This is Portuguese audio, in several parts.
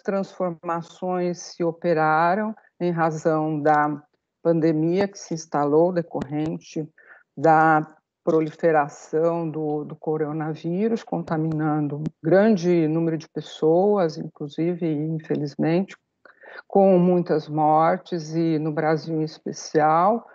transformações se operaram em razão da pandemia que se instalou decorrente da proliferação do coronavírus, contaminando um grande número de pessoas, inclusive, infelizmente, com muitas mortes, e no Brasil em especial,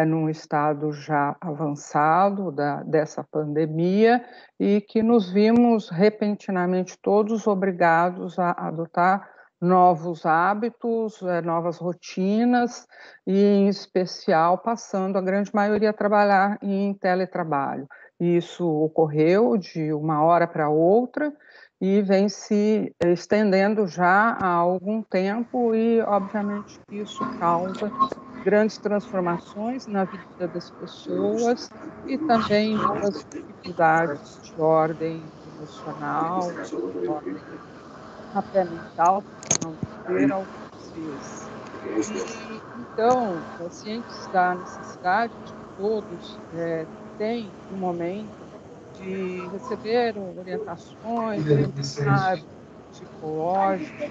num estado já avançado dessa pandemia, e que nos vimos repentinamente todos obrigados a adotar novos hábitos, novas rotinas, e em especial passando a grande maioria a trabalhar em teletrabalho. Isso ocorreu de uma hora para outra, e vem se estendendo já há algum tempo, e obviamente isso causa grandes transformações na vida das pessoas e também muitas dificuldades de ordem emocional, de ordem até mental, por não dizer algumas vezes. E então, cientes da necessidade de que todos têm um momento de receber orientações, bem-estar psicológico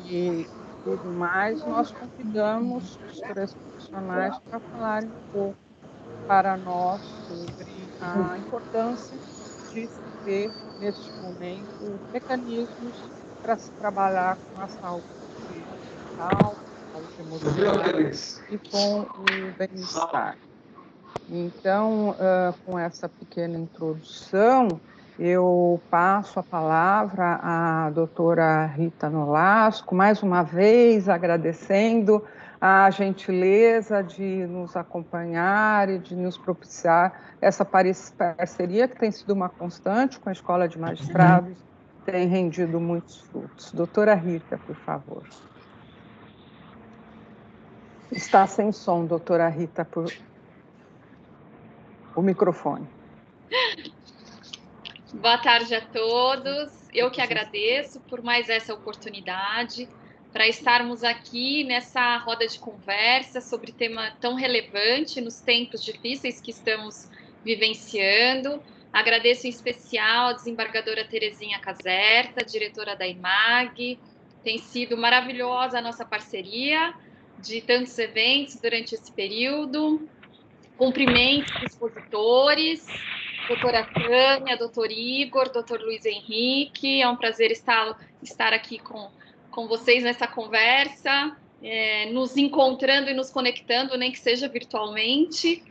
e tudo mais, nós convidamos os três profissionais para falarem um pouco para nós sobre a importância de se ter, neste momento, mecanismos para se trabalhar com a saúde mental, a saúde emocional e com o bem-estar. Então, com essa pequena introdução, eu passo a palavra à doutora Rita Nolasco, mais uma vez agradecendo a gentileza de nos acompanhar e de nos propiciar essa parceria que tem sido uma constante com a Escola de Magistrados, tem rendido muitos frutos. Doutora Rita, por favor. Está sem som, doutora Rita, o microfone. Boa tarde a todos. Eu que agradeço por mais essa oportunidade para estarmos aqui nessa roda de conversa sobre tema tão relevante nos tempos difíceis que estamos vivenciando. Agradeço em especial a desembargadora Terezinha Caserta, diretora da IMAG. Tem sido maravilhosa a nossa parceria de tantos eventos durante esse período. Cumprimento os expositores, doutora Tânia, doutor Igor, doutor Luiz Henrique. É um prazer estar aqui com vocês nessa conversa, nos encontrando e nos conectando, nem que seja virtualmente.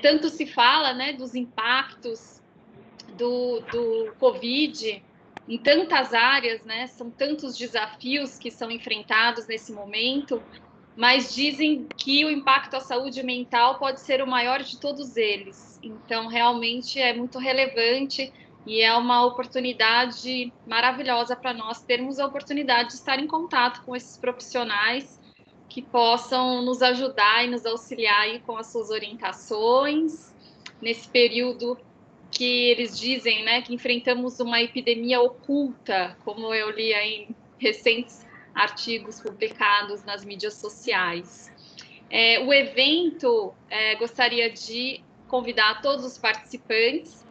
Tanto se fala, né, dos impactos do Covid em tantas áreas, né? São tantos desafios que são enfrentados nesse momento, mas dizem que o impacto à saúde mental pode ser o maior de todos eles. Então, realmente é muito relevante e é uma oportunidade maravilhosa para nós termos a oportunidade de estar em contato com esses profissionais que possam nos ajudar e nos auxiliar aí com as suas orientações nesse período que eles dizem, né, que enfrentamos uma epidemia oculta, como eu li em recentes artigos publicados nas mídias sociais. O evento, gostaria de convidar todos os participantes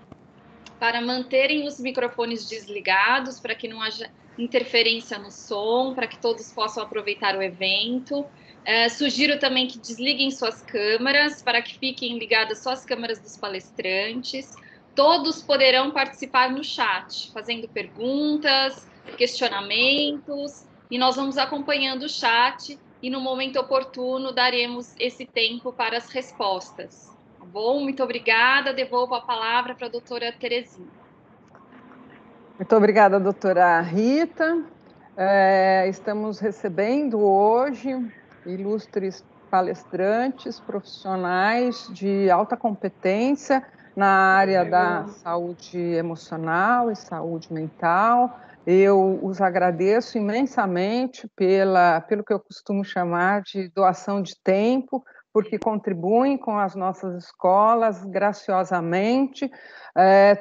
para manterem os microfones desligados, para que não haja interferência no som, para que todos possam aproveitar o evento. Sugiro também que desliguem suas câmeras, para que fiquem ligadas só as câmeras dos palestrantes. Todos poderão participar no chat, fazendo perguntas, questionamentos, e nós vamos acompanhando o chat e no momento oportuno daremos esse tempo para as respostas. Tá bom? Muito obrigada. Devolvo a palavra para a doutora Terezinha. Muito obrigada, doutora Rita. Estamos recebendo hoje ilustres palestrantes, profissionais de alta competência na área da saúde emocional e saúde mental. Eu os agradeço imensamente pelo que eu costumo chamar de doação de tempo, porque contribuem com as nossas escolas graciosamente,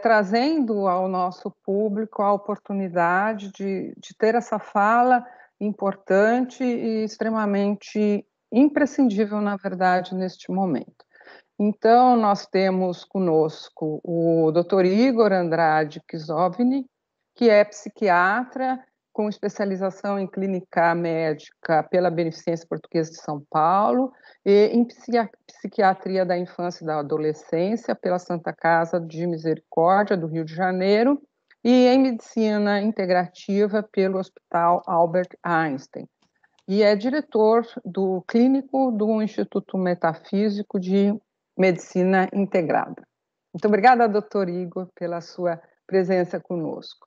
trazendo ao nosso público a oportunidade de ter essa fala importante e extremamente imprescindível, na verdade, neste momento. Então, nós temos conosco o Dr. Igor Andrade Kizovny, que é psiquiatra com especialização em clínica médica pela Beneficência Portuguesa de São Paulo e em psiquiatria da infância e da adolescência pela Santa Casa de Misericórdia do Rio de Janeiro e em medicina integrativa pelo Hospital Albert Einstein. E é diretor do clínico do Instituto Metafísico de Medicina Integrada. Muito obrigada, doutor Igor, pela sua presença conosco.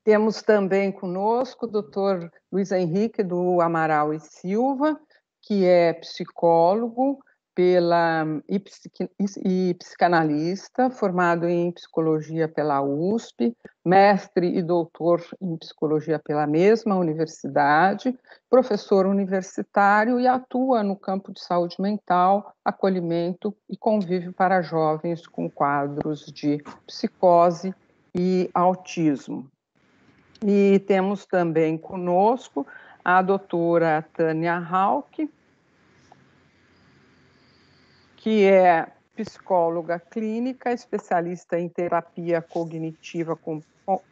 Temos também conosco o doutor Luiz Henrique do Amaral e Silva, que é psicólogo e psicanalista, formado em psicologia pela USP, mestre e doutor em psicologia pela mesma universidade, professor universitário e atua no campo de saúde mental, acolhimento e convívio para jovens com quadros de psicose e autismo. E temos também conosco a doutora Tânia Hauck, que é psicóloga clínica, especialista em terapia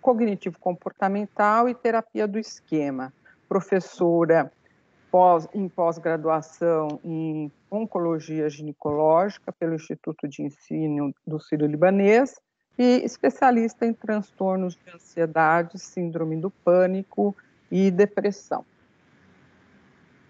cognitivo-comportamental e terapia do esquema, professora em pós-graduação em oncologia ginecológica pelo Instituto de Ensino do Sírio-Libanês e especialista em transtornos de ansiedade, síndrome do pânico e depressão.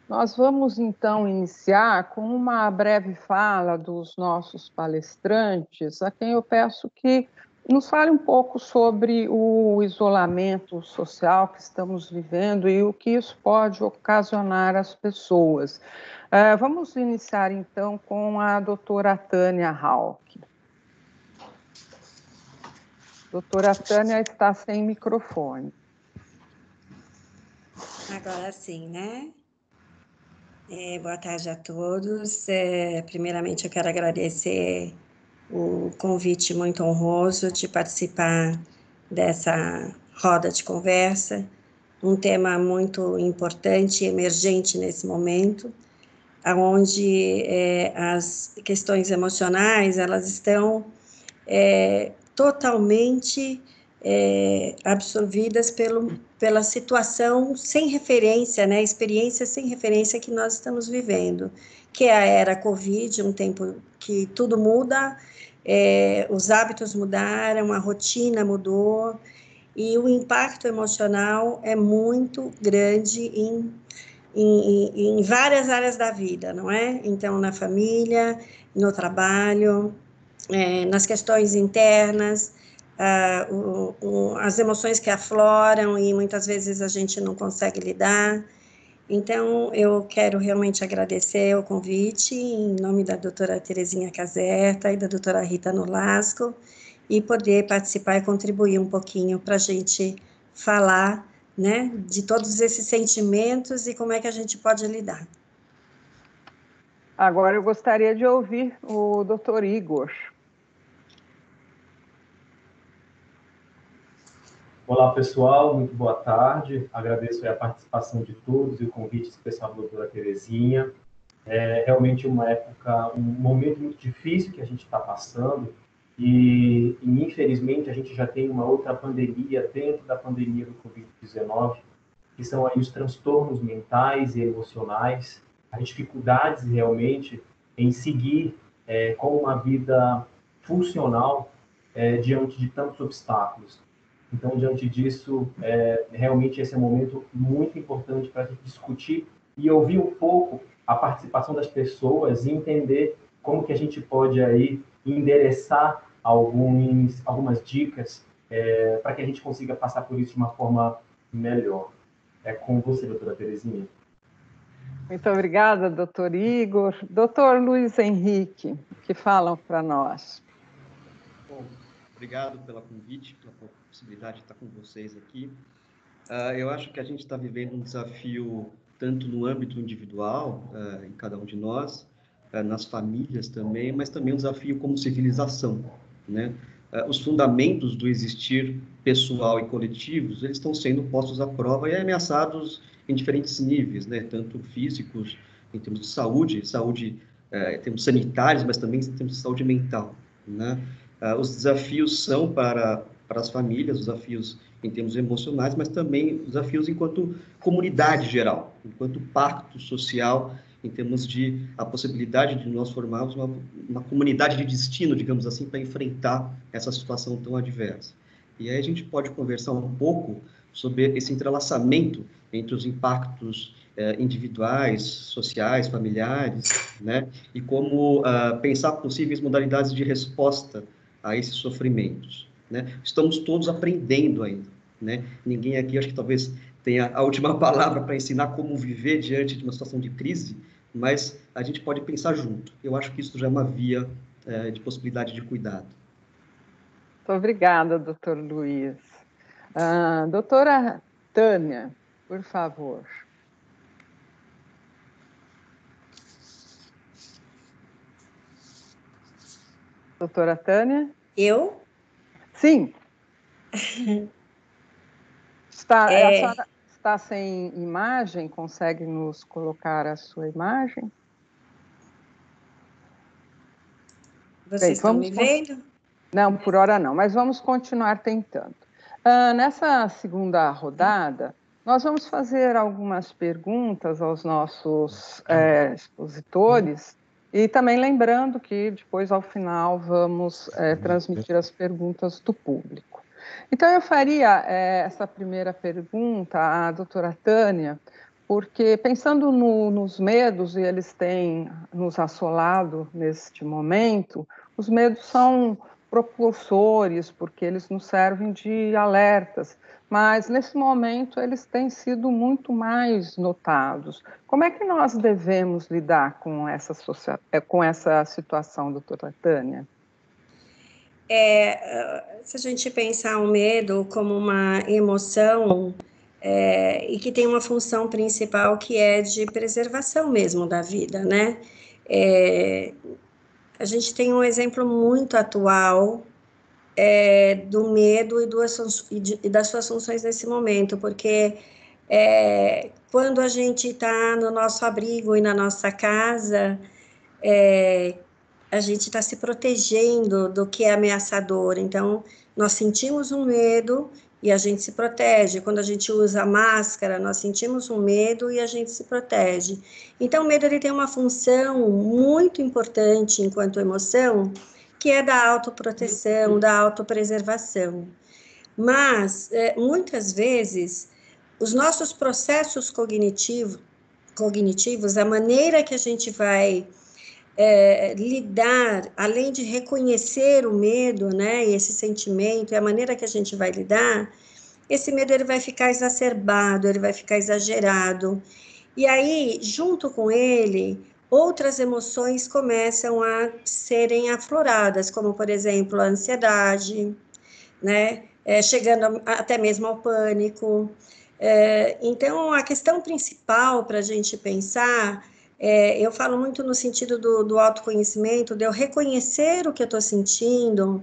Nós vamos, então, iniciar com uma breve fala dos nossos palestrantes, a quem eu peço que nos fale um pouco sobre o isolamento social que estamos vivendo e o que isso pode ocasionar às pessoas. Vamos iniciar, então, com a doutora Tânia Hauck. Doutora Tânia está sem microfone. Agora sim, né? Boa tarde a todos. Primeiramente, eu quero agradecer o convite muito honroso de participar dessa roda de conversa, um tema muito importante e emergente nesse momento, onde as questões emocionais elas estão totalmente absorvidas pela situação sem referência, né, experiência sem referência que nós estamos vivendo, que é a era Covid, um tempo que tudo muda, os hábitos mudaram, a rotina mudou, e o impacto emocional é muito grande em várias áreas da vida, não é? Então, na família, no trabalho, nas questões internas, as emoções que afloram e muitas vezes a gente não consegue lidar. Então, eu quero realmente agradecer o convite em nome da doutora Terezinha Caserta e da doutora Rita Nolasco e poder participar e contribuir um pouquinho para a gente falar, né, de todos esses sentimentos e como é que a gente pode lidar. Agora eu gostaria de ouvir o doutor Igor. Olá, pessoal, muito boa tarde. Agradeço a participação de todos e o convite especial da doutora Terezinha. É realmente uma época, um momento muito difícil que a gente está passando e, infelizmente, a gente já tem uma outra pandemia dentro da pandemia do Covid-19, que são aí os transtornos mentais e emocionais, as dificuldades realmente em seguir com uma vida funcional diante de tantos obstáculos. Então, diante disso, realmente esse é um momento muito importante para a gente discutir e ouvir um pouco a participação das pessoas e entender como que a gente pode aí endereçar algumas dicas para que a gente consiga passar por isso de uma forma melhor. É com você, doutora Terezinha. Muito obrigada, doutor Igor. Doutor Luiz Henrique, o que falam para nós? Bom, obrigado pelo convite, pela possibilidade de estar com vocês aqui. Eu acho que a gente está vivendo um desafio tanto no âmbito individual, em cada um de nós, nas famílias também, mas também um desafio como civilização, né? Os fundamentos do existir pessoal e coletivos, eles estão sendo postos à prova e ameaçados em diferentes níveis, né? Tanto físicos, em termos de saúde, em termos sanitários, mas também em termos de saúde mental, né? Os desafios são para para as famílias, desafios em termos emocionais, mas também desafios enquanto comunidade geral, enquanto pacto social, em termos de a possibilidade de nós formarmos uma comunidade de destino, digamos assim, para enfrentar essa situação tão adversa. E aí a gente pode conversar um pouco sobre esse entrelaçamento entre os impactos individuais, sociais, familiares, né? E como pensar possíveis modalidades de resposta a esses sofrimentos, né? Estamos todos aprendendo ainda, né? Ninguém aqui, acho que talvez tenha a última palavra para ensinar como viver diante de uma situação de crise, mas a gente pode pensar junto. Eu acho que isso já é uma via de possibilidade de cuidado. Muito obrigada, doutor Luiz. Doutora Tânia, por favor. Doutora Tânia? Eu? Sim. A senhora está sem imagem? Consegue nos colocar a sua imagem? Vocês estão me vendo? Não, por hora não, mas vamos continuar tentando. Nessa segunda rodada, nós vamos fazer algumas perguntas aos nossos expositores e também lembrando que depois, ao final, vamos transmitir as perguntas do público. Então, eu faria essa primeira pergunta à doutora Tânia, porque pensando nos medos, e eles têm nos assolado neste momento, os medos são propulsores, porque eles nos servem de alertas, mas nesse momento eles têm sido muito mais notados. Como é que nós devemos lidar com essa situação, doutora Tânia? Se a gente pensar o medo como uma emoção e que tem uma função principal que é de preservação mesmo da vida, né? A gente tem um exemplo muito atual do medo e das suas funções nesse momento, porque quando a gente está no nosso abrigo e na nossa casa, a gente está se protegendo do que é ameaçador. Então, nós sentimos um medo e a gente se protege. Quando a gente usa máscara, nós sentimos um medo e a gente se protege. Então, o medo ele tem uma função muito importante enquanto emoção, que é da autoproteção, da autopreservação. Mas, muitas vezes, os nossos processos cognitivos, a maneira que a gente vai lidar, além de reconhecer o medo, né, esse sentimento, e a maneira que a gente vai lidar, esse medo ele vai ficar exacerbado, ele vai ficar exagerado. E aí, junto com ele, outras emoções começam a serem afloradas, como, por exemplo, a ansiedade, né, chegando até mesmo ao pânico. Então, a questão principal para a gente pensar eu falo muito no sentido do autoconhecimento, de eu reconhecer o que eu estou sentindo,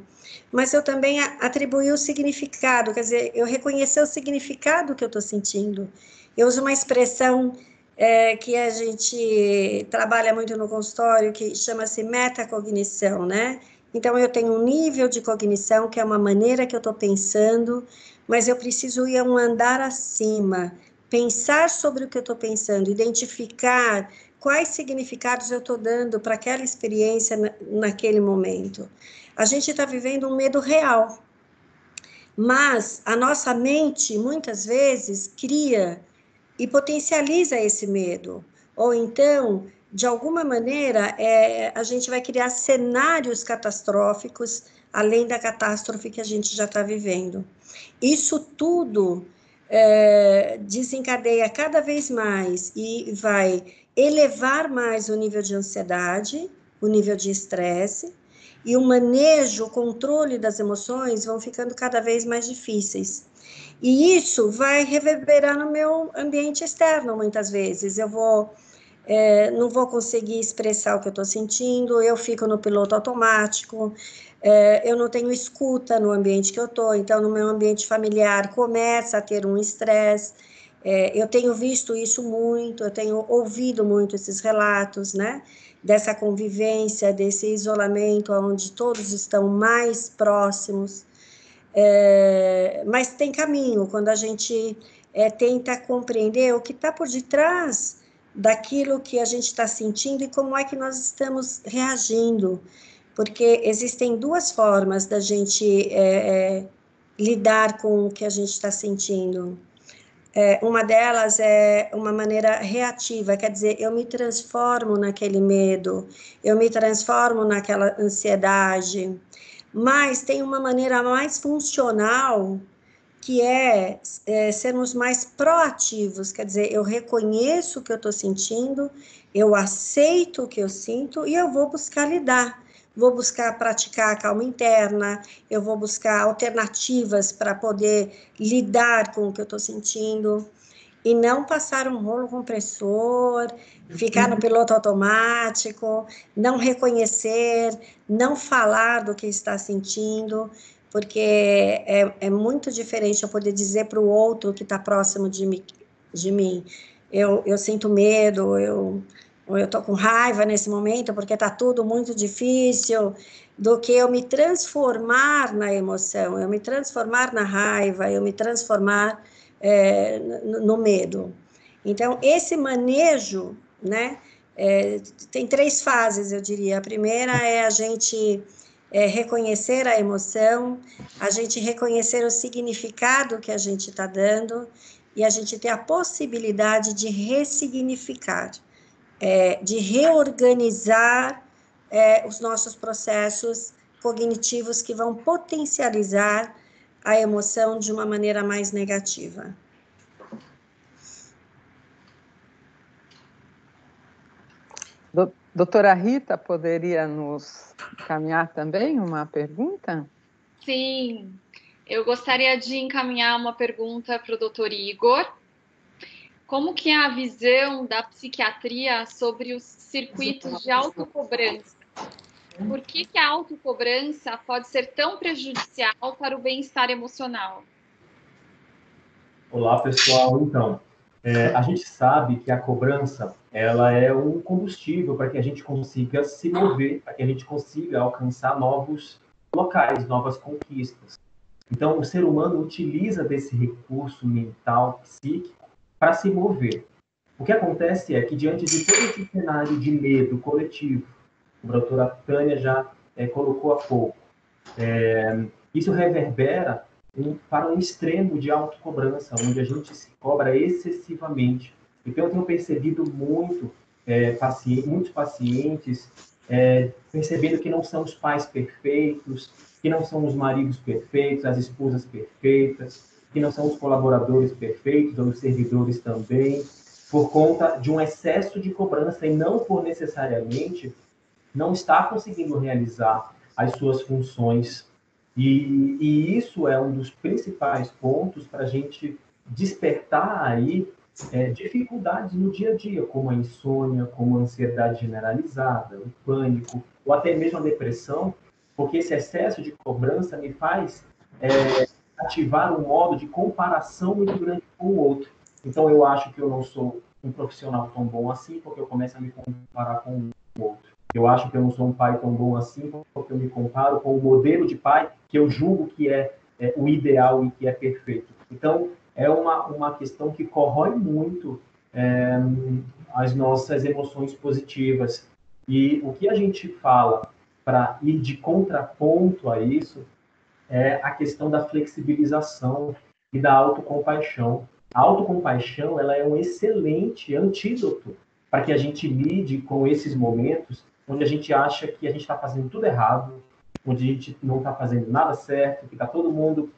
mas eu também atribuir o significado, quer dizer, eu reconhecer o significado que eu estou sentindo. Eu uso uma expressão que a gente trabalha muito no consultório, que chama-se metacognição, né? Então, eu tenho um nível de cognição, que é uma maneira que eu estou pensando, mas eu preciso ir a um andar acima, pensar sobre o que eu estou pensando, identificar quais significados eu estou dando para aquela experiência naquele momento. A gente está vivendo um medo real, mas a nossa mente, muitas vezes, cria e potencializa esse medo. Ou então, de alguma maneira, a gente vai criar cenários catastróficos, além da catástrofe que a gente já está vivendo. Isso tudo desencadeia cada vez mais e vai elevar mais o nível de ansiedade, o nível de estresse, e o manejo, o controle das emoções vão ficando cada vez mais difíceis. E isso vai reverberar no meu ambiente externo, muitas vezes. Eu não vou conseguir expressar o que eu estou sentindo, eu fico no piloto automático, eu não tenho escuta no ambiente que eu estou, então no meu ambiente familiar começa a ter um estresse. Eu tenho visto isso muito, eu tenho ouvido muito esses relatos, né, dessa convivência, desse isolamento, onde todos estão mais próximos. Mas tem caminho, quando a gente tenta compreender o que está por detrás daquilo que a gente está sentindo e como é que nós estamos reagindo, porque existem duas formas da gente lidar com o que a gente está sentindo. Uma delas é uma maneira reativa, quer dizer, eu me transformo naquele medo, eu me transformo naquela ansiedade, mas tem uma maneira mais funcional, que sermos mais proativos, quer dizer, eu reconheço o que eu estou sentindo, eu aceito o que eu sinto e eu vou buscar lidar. Vou buscar praticar a calma interna, eu vou buscar alternativas para poder lidar com o que eu estou sentindo, e não passar um rolo compressor, ficar no piloto automático, não reconhecer, não falar do que está sentindo, porque é muito diferente eu poder dizer para o outro que está próximo de mim, eu sinto medo, eu estou com raiva nesse momento porque está tudo muito difícil, do que eu me transformar na emoção, eu me transformar na raiva, eu me transformar no medo. Então, esse manejo, né, tem 3 fases, eu diria. A primeira é a gente reconhecer a emoção, a gente reconhecer o significado que a gente está dando, e a gente ter a possibilidade de ressignificar, de reorganizar os nossos processos cognitivos que vão potencializar a emoção de uma maneira mais negativa. Doutora Rita, poderia nos encaminhar também uma pergunta? Sim, eu gostaria de encaminhar uma pergunta para o doutor Igor. Como que é a visão da psiquiatria sobre os circuitos de autocobrança? Por que a autocobrança pode ser tão prejudicial para o bem-estar emocional? Olá, pessoal. Então, a gente sabe que a cobrança ela é um combustível para que a gente consiga se mover, para que a gente consiga alcançar novos locais, novas conquistas. Então, o ser humano utiliza desse recurso mental, psíquico, para se mover. O que acontece é que, diante de todo esse cenário de medo coletivo, como a doutora Tânia já colocou há pouco, isso reverbera para um extremo de autocobrança, onde a gente se cobra excessivamente. Então, eu tenho percebido muitos pacientes percebendo que não são os pais perfeitos, que não são os maridos perfeitos, as esposas perfeitas, que não são os colaboradores perfeitos, ou os servidores também, por conta de um excesso de cobrança e não por necessariamente não estar conseguindo realizar as suas funções. E isso é um dos principais pontos para a gente despertar aí dificuldades no dia a dia, como a insônia, como a ansiedade generalizada, o pânico, ou até mesmo a depressão, porque esse excesso de cobrança me faz ativar um modo de comparação muito grande com o outro. Então, eu acho que eu não sou um profissional tão bom assim, porque eu começo a me comparar com o outro. Eu acho que eu não sou um pai tão bom assim, porque eu me comparo com o modelo de pai que eu julgo que é o ideal e que é perfeito. Então, é uma questão que corrói muito as nossas emoções positivas. E o que a gente fala para ir de contraponto a isso é a questão da flexibilização e da autocompaixão. A autocompaixão ela é um excelente antídoto para que a gente lide com esses momentos onde a gente acha que a gente está fazendo tudo errado, onde a gente não está fazendo nada certo, que está todo mundo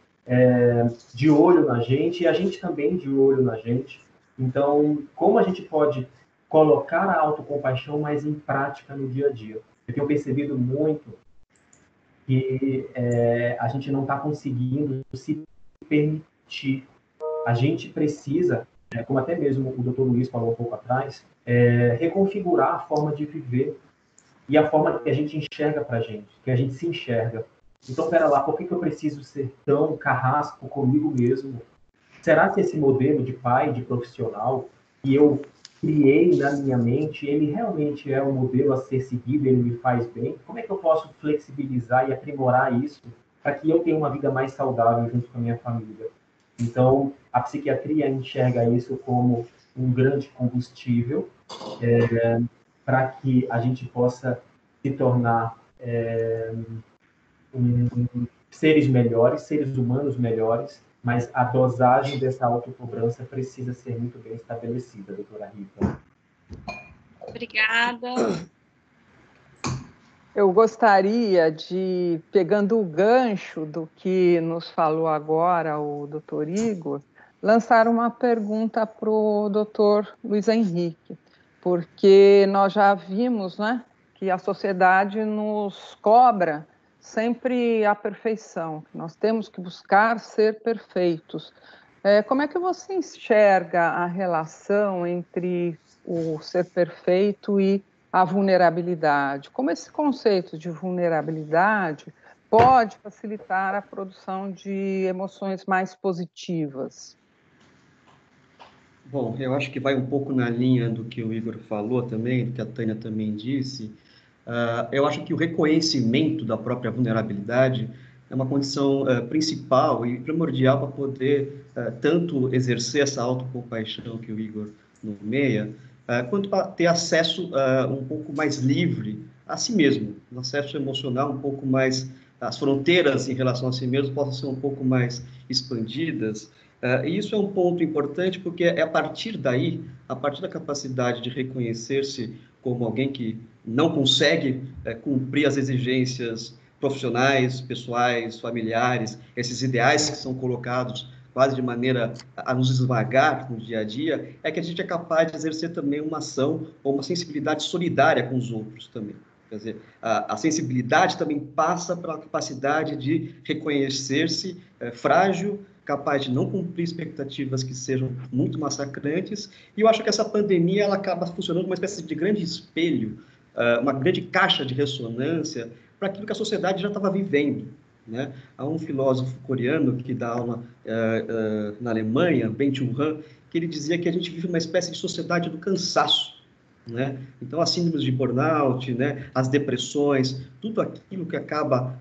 de olho na gente e a gente também de olho na gente. Então, como a gente pode colocar a autocompaixão mais em prática no dia a dia? Eu tenho percebido muito que a gente não está conseguindo se permitir. A gente precisa, como até mesmo o Dr. Luiz falou um pouco atrás, reconfigurar a forma de viver e a forma que a gente enxerga para a gente, que a gente se enxerga. Então, pera lá, por que eu preciso ser tão carrasco comigo mesmo? Será que esse modelo de pai, de profissional, que eu criei na minha mente, ele realmente é um modelo a ser seguido, ele me faz bem? Como é que eu posso flexibilizar e aprimorar isso para que eu tenha uma vida mais saudável junto com a minha família. Então, a psiquiatria enxerga isso como um grande combustível para que a gente possa se tornar seres melhores, seres humanos melhores, mas a dosagem dessa autocobrança precisa ser muito bem estabelecida, doutora Rita. Obrigada. Eu gostaria de, pegando o gancho do que nos falou agora o doutor Igor, lançar uma pergunta para o doutor Luiz Henrique, porque nós já vimos, né, que a sociedade nos cobra sempre a perfeição, que nós temos que buscar ser perfeitos. Como é que você enxerga a relação entre o ser perfeito e a vulnerabilidade? Como esse conceito de vulnerabilidade pode facilitar a produção de emoções mais positivas? Bom, eu acho que vai um pouco na linha do que o Igor falou também, do que a Tânia também disse. Eu acho que o reconhecimento da própria vulnerabilidade é uma condição principal e primordial para poder tanto exercer essa autocompaixão que o Igor nomeia, quanto para ter acesso um pouco mais livre a si mesmo, um acesso emocional um pouco mais, as fronteiras em relação a si mesmo possam ser um pouco mais expandidas. E isso é um ponto importante porque é a partir daí, a partir da capacidade de reconhecer-se como alguém que não consegue cumprir as exigências profissionais, pessoais, familiares, esses ideais que são colocados quase de maneira a nos esmagar no dia a dia, é que a gente é capaz de exercer também uma ação ou uma sensibilidade solidária com os outros também. Quer dizer, a sensibilidade também passa pela capacidade de reconhecer-se frágil, capaz de não cumprir expectativas que sejam muito massacrantes, e eu acho que essa pandemia ela acaba funcionando como uma espécie de grande espelho, uma grande caixa de ressonância para aquilo que a sociedade já estava vivendo. Né? Há um filósofo coreano que dá aula na Alemanha, Ben-Chul Han, que ele dizia que a gente vive uma espécie de sociedade do cansaço. Né? Então, as síndromes de burnout, né? As depressões, tudo aquilo que acaba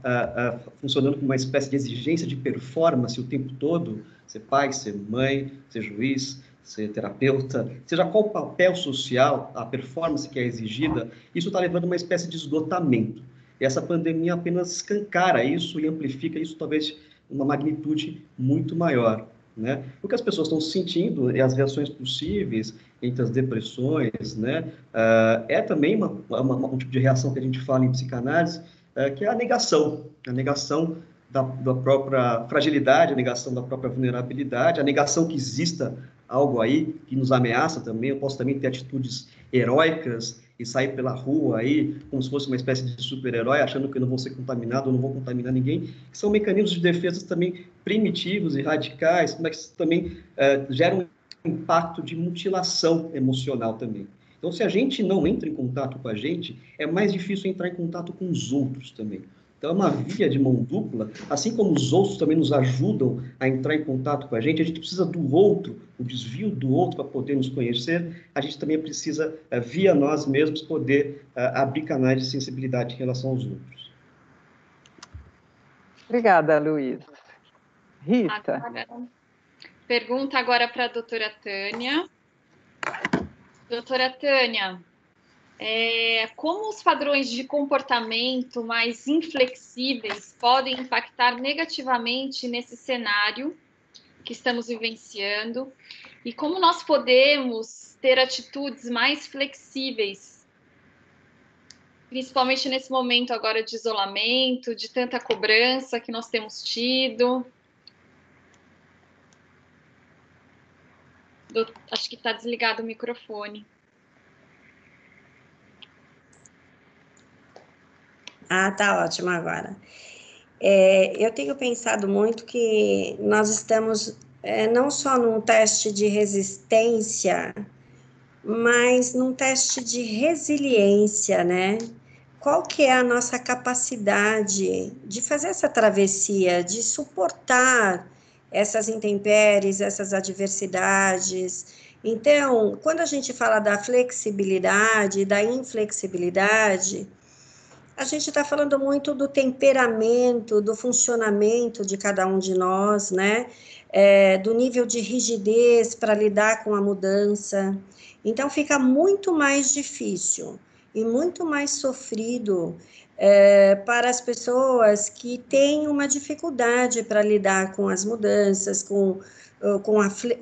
funcionando como uma espécie de exigência de performance o tempo todo, ser pai, ser mãe, ser juiz, ser terapeuta, seja qual o papel social, a performance que é exigida, isso está levando a uma espécie de esgotamento. E essa pandemia apenas escancara isso e amplifica isso, talvez, uma magnitude muito maior. Né? O que as pessoas estão sentindo e as reações possíveis entre as depressões, né? É também um tipo de reação que a gente fala em psicanálise, que é a negação da própria fragilidade, a negação da própria vulnerabilidade, a negação que exista algo aí que nos ameaça também. Eu posso também ter atitudes heróicas e sair pela rua aí como se fosse uma espécie de super-herói, achando que eu não vou ser contaminado, eu não vou contaminar ninguém, que são mecanismos de defesa também primitivos e radicais, mas que também geram um impacto de mutilação emocional também. Então, se a gente não entra em contato com a gente, é mais difícil entrar em contato com os outros também. Então, é uma via de mão dupla, assim como os outros também nos ajudam a entrar em contato com a gente precisa do outro, o desvio do outro para poder nos conhecer, a gente também precisa, via nós mesmos, poder abrir canais de sensibilidade em relação aos outros. Obrigada, Luiz. Rita. Pergunta agora para a doutora Tânia. Doutora Tânia, como os padrões de comportamento mais inflexíveis podem impactar negativamente nesse cenário que estamos vivenciando e como nós podemos ter atitudes mais flexíveis, principalmente nesse momento agora de isolamento, de tanta cobrança que nós temos tido? Acho que está desligado o microfone. Tá ótimo agora. Eu tenho pensado muito que nós estamos não só num teste de resistência, mas num teste de resiliência, né? Qual que é a nossa capacidade de fazer essa travessia, de suportar essas intempéries, essas adversidades? Então, quando a gente fala da flexibilidade, da inflexibilidade, A gente está falando muito do temperamento, do funcionamento de cada um de nós, né? Do nível de rigidez para lidar com a mudança. Então, fica muito mais difícil e muito mais sofrido para as pessoas que têm uma dificuldade para lidar com as mudanças, com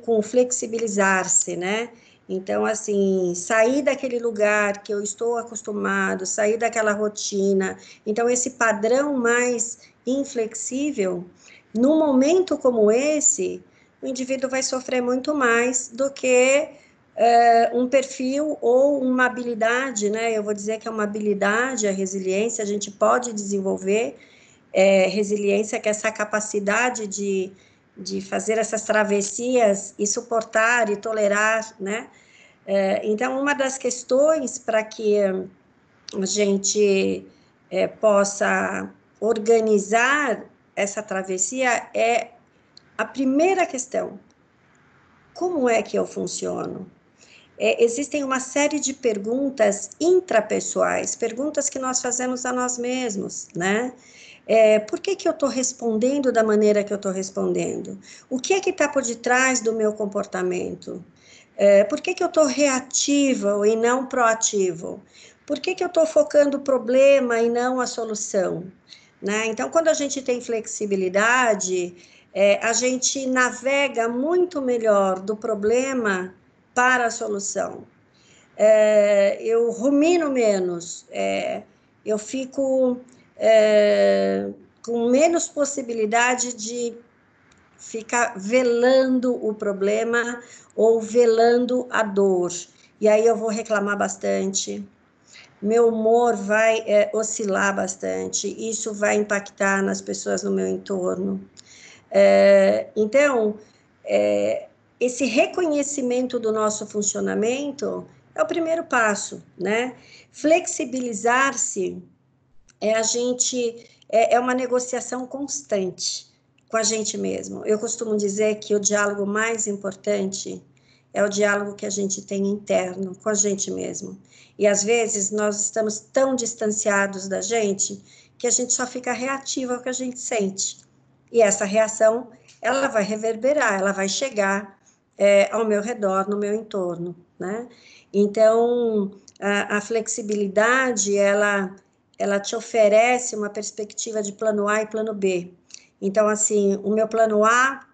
o flexibilizar-se, né? Então, assim, sair daquele lugar que eu estou acostumado, sair daquela rotina. Então, esse padrão mais inflexível, num momento como esse, o indivíduo vai sofrer muito mais do que um perfil ou uma habilidade, né? Eu vou dizer que é uma habilidade, a resiliência, a gente pode desenvolver resiliência, que é essa capacidade de fazer essas travessias e suportar e tolerar, né? Então, uma das questões para que a gente possa organizar essa travessia é a primeira questão: como é que eu funciono? Existem uma série de perguntas intrapessoais, perguntas que nós fazemos a nós mesmos, né? Por que eu estou respondendo da maneira que eu estou respondendo? O que é que está por detrás do meu comportamento? Por que eu estou reativo e não proativo? Por que eu estou focando o problema e não a solução? Né? Então, quando a gente tem flexibilidade, a gente navega muito melhor do problema para a solução. Eu rumino menos, eu fico com menos possibilidade de ficar velando o problema ou velando a dor. E aí eu vou reclamar bastante, meu humor vai oscilar bastante, isso vai impactar nas pessoas no meu entorno. Então, esse reconhecimento do nosso funcionamento é o primeiro passo, né? Flexibilizar-se é uma negociação constante com a gente mesmo. Eu costumo dizer que o diálogo mais importante é o diálogo que a gente tem interno com a gente mesmo. E às vezes nós estamos tão distanciados da gente que a gente só fica reativo ao que a gente sente. E essa reação, ela vai reverberar, ela vai chegar ao meu redor, no meu entorno, né? Então, a flexibilidade, ela te oferece uma perspectiva de plano A e plano B. Então, assim, o meu plano A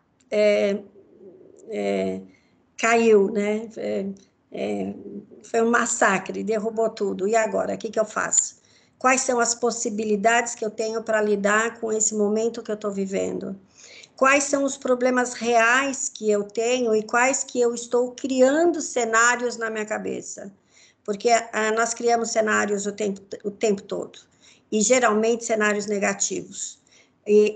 caiu, né? Foi um massacre, derrubou tudo. E agora, o que eu faço? Quais são as possibilidades que eu tenho para lidar com esse momento que eu estou vivendo? Quais são os problemas reais que eu tenho e quais que eu estou criando cenários na minha cabeça? Porque nós criamos cenários o tempo todo, e geralmente cenários negativos,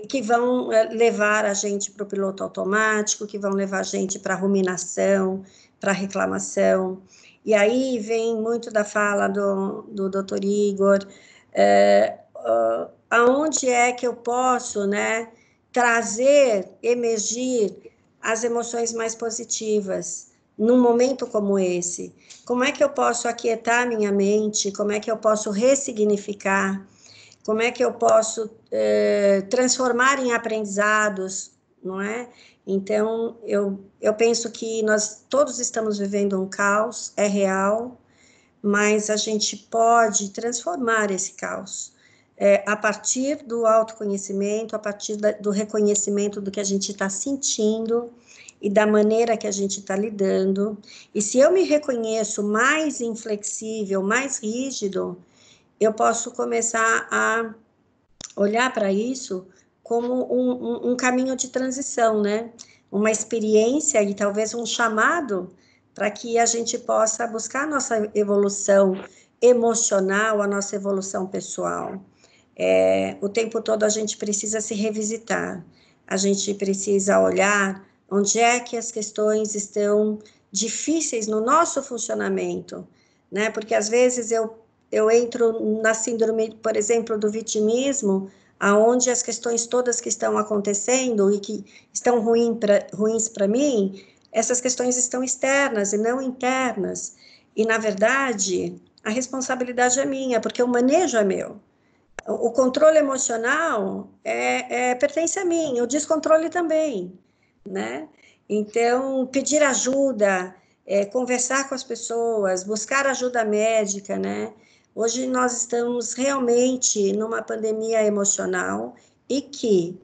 que vão levar a gente para o piloto automático, que vão levar a gente para a ruminação, para a reclamação. E aí vem muito da fala do Dr. Igor, aonde é que eu posso, né, trazer, emergir as emoções mais positivas num momento como esse? Como é que eu posso aquietar minha mente? Como é que eu posso ressignificar? Como é que eu posso transformar em aprendizados, não é? Então, eu penso que nós todos estamos vivendo um caos, é real, mas a gente pode transformar esse caos a partir do autoconhecimento, a partir do reconhecimento do que a gente está sentindo e da maneira que a gente está lidando. E se eu me reconheço mais inflexível, mais rígido, eu posso começar a olhar para isso como um caminho de transição, né? Uma experiência e talvez um chamado para que a gente possa buscar a nossa evolução emocional, a nossa evolução pessoal. O tempo todo a gente precisa se revisitar, a gente precisa olhar onde é que as questões estão difíceis no nosso funcionamento, né? Porque às vezes eu entro na síndrome, por exemplo, do vitimismo, aonde as questões todas que estão acontecendo e que estão ruins para mim, essas questões estão externas e não internas. E, na verdade, a responsabilidade é minha, porque o manejo é meu. O controle emocional pertence a mim, o descontrole também, né? Então, pedir ajuda, conversar com as pessoas, buscar ajuda médica, né? Hoje nós estamos realmente numa pandemia emocional e que,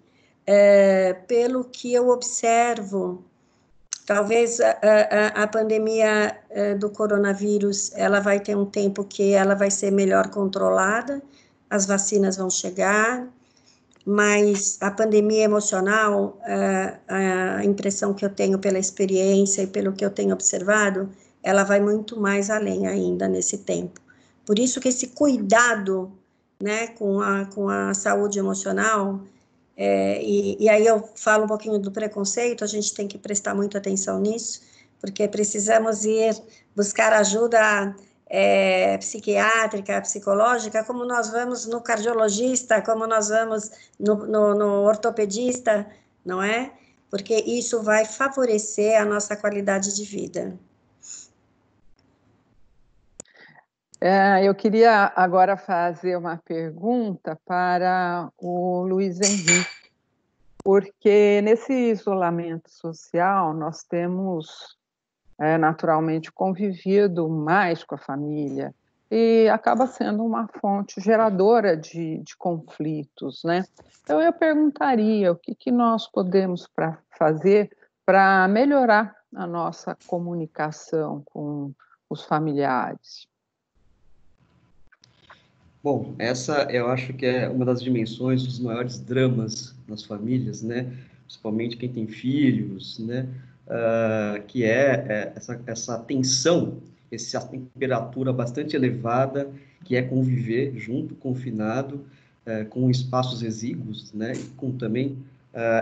pelo que eu observo, talvez a pandemia do coronavírus, ela vai ter um tempo que ela vai ser melhor controlada, as vacinas vão chegar, mas a pandemia emocional, a impressão que eu tenho pela experiência e pelo que eu tenho observado, ela vai muito mais além ainda nesse tempo. Por isso que esse cuidado, né, com a saúde emocional, e aí eu falo um pouquinho do preconceito, a gente tem que prestar muita atenção nisso, porque precisamos ir buscar ajuda psiquiátrica, psicológica, como nós vamos no cardiologista, como nós vamos no ortopedista, não é? Porque isso vai favorecer a nossa qualidade de vida. Eu queria agora fazer uma pergunta para o Luiz Henrique, porque nesse isolamento social nós temos naturalmente convivido mais com a família e acaba sendo uma fonte geradora de conflitos, né? Então eu perguntaria o que nós podemos fazer para melhorar a nossa comunicação com os familiares. Bom, essa eu acho que é uma das dimensões dos maiores dramas nas famílias, né? Principalmente quem tem filhos, né? Que essa tensão, essa temperatura bastante elevada, que é conviver junto, confinado, com espaços exíguos, né? E com também